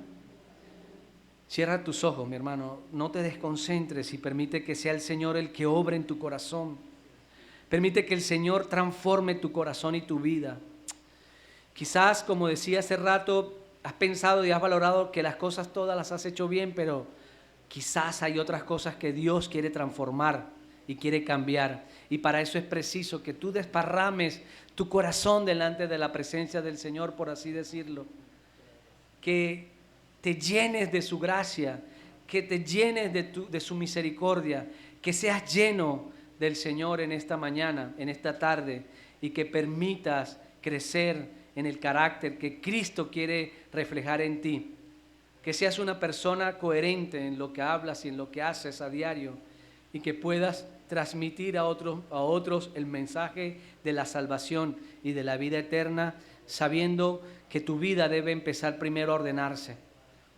Cierra tus ojos, mi hermano. No te desconcentres y permite que sea el Señor el que obre en tu corazón. Permite que el Señor transforme tu corazón y tu vida. Quizás, como decía hace rato, has pensado y has valorado que las cosas todas las has hecho bien, pero quizás hay otras cosas que Dios quiere transformar y quiere cambiar. Y para eso es preciso que tú desparrames tu corazón delante de la presencia del Señor, por así decirlo. Que te llenes de su gracia, que te llenes de su misericordia, que seas lleno del Señor en esta mañana, en esta tarde, y que permitas crecer en el carácter que Cristo quiere reflejar en ti. Que seas una persona coherente en lo que hablas y en lo que haces a diario y que puedas transmitir a otros el mensaje de la salvación y de la vida eterna, sabiendo que tu vida debe empezar primero a ordenarse.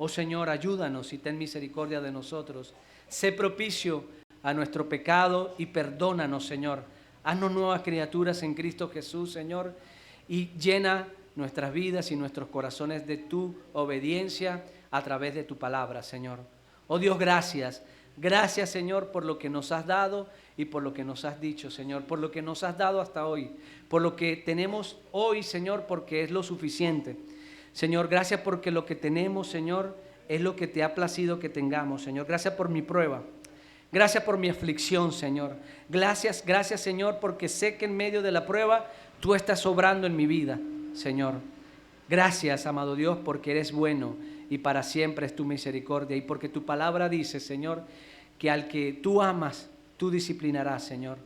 Oh Señor, ayúdanos y ten misericordia de nosotros. Sé propicio a nuestro pecado y perdónanos, Señor. Haznos nuevas criaturas en Cristo Jesús, Señor, y llena nuestras vidas y nuestros corazones de tu obediencia a través de tu palabra, Señor. Oh Dios, gracias. Gracias, Señor, por lo que nos has dado y por lo que nos has dicho, Señor, por lo que nos has dado hasta hoy, por lo que tenemos hoy, Señor, porque es lo suficiente. Señor, gracias porque lo que tenemos, Señor, es lo que te ha placido que tengamos, Señor. Gracias por mi prueba. Gracias por mi aflicción, Señor. Gracias, Señor, porque sé que en medio de la prueba tú estás obrando en mi vida, Señor. Gracias, amado Dios, porque eres bueno y para siempre es tu misericordia. Y porque tu palabra dice, Señor, que al que tú amas, tú disciplinarás, Señor.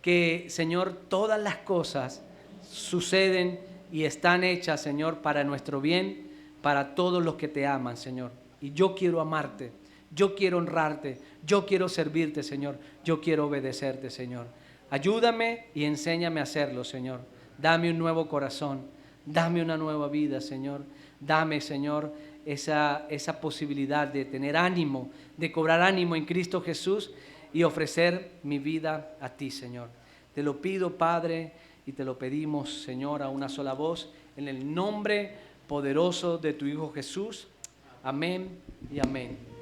Que, Señor, todas las cosas suceden y están hechas, Señor, para nuestro bien, para todos los que te aman, Señor. Y yo quiero amarte, yo quiero honrarte, yo quiero servirte, Señor. Yo quiero obedecerte, Señor. Ayúdame y enséñame a hacerlo, Señor. Dame un nuevo corazón, dame una nueva vida, Señor. Dame, Señor, esa posibilidad de tener ánimo, de cobrar ánimo en Cristo Jesús y ofrecer mi vida a ti, Señor. Te lo pido, Padre, y te lo pedimos, Señor, a una sola voz, en el nombre poderoso de tu Hijo Jesús. Amén y amén.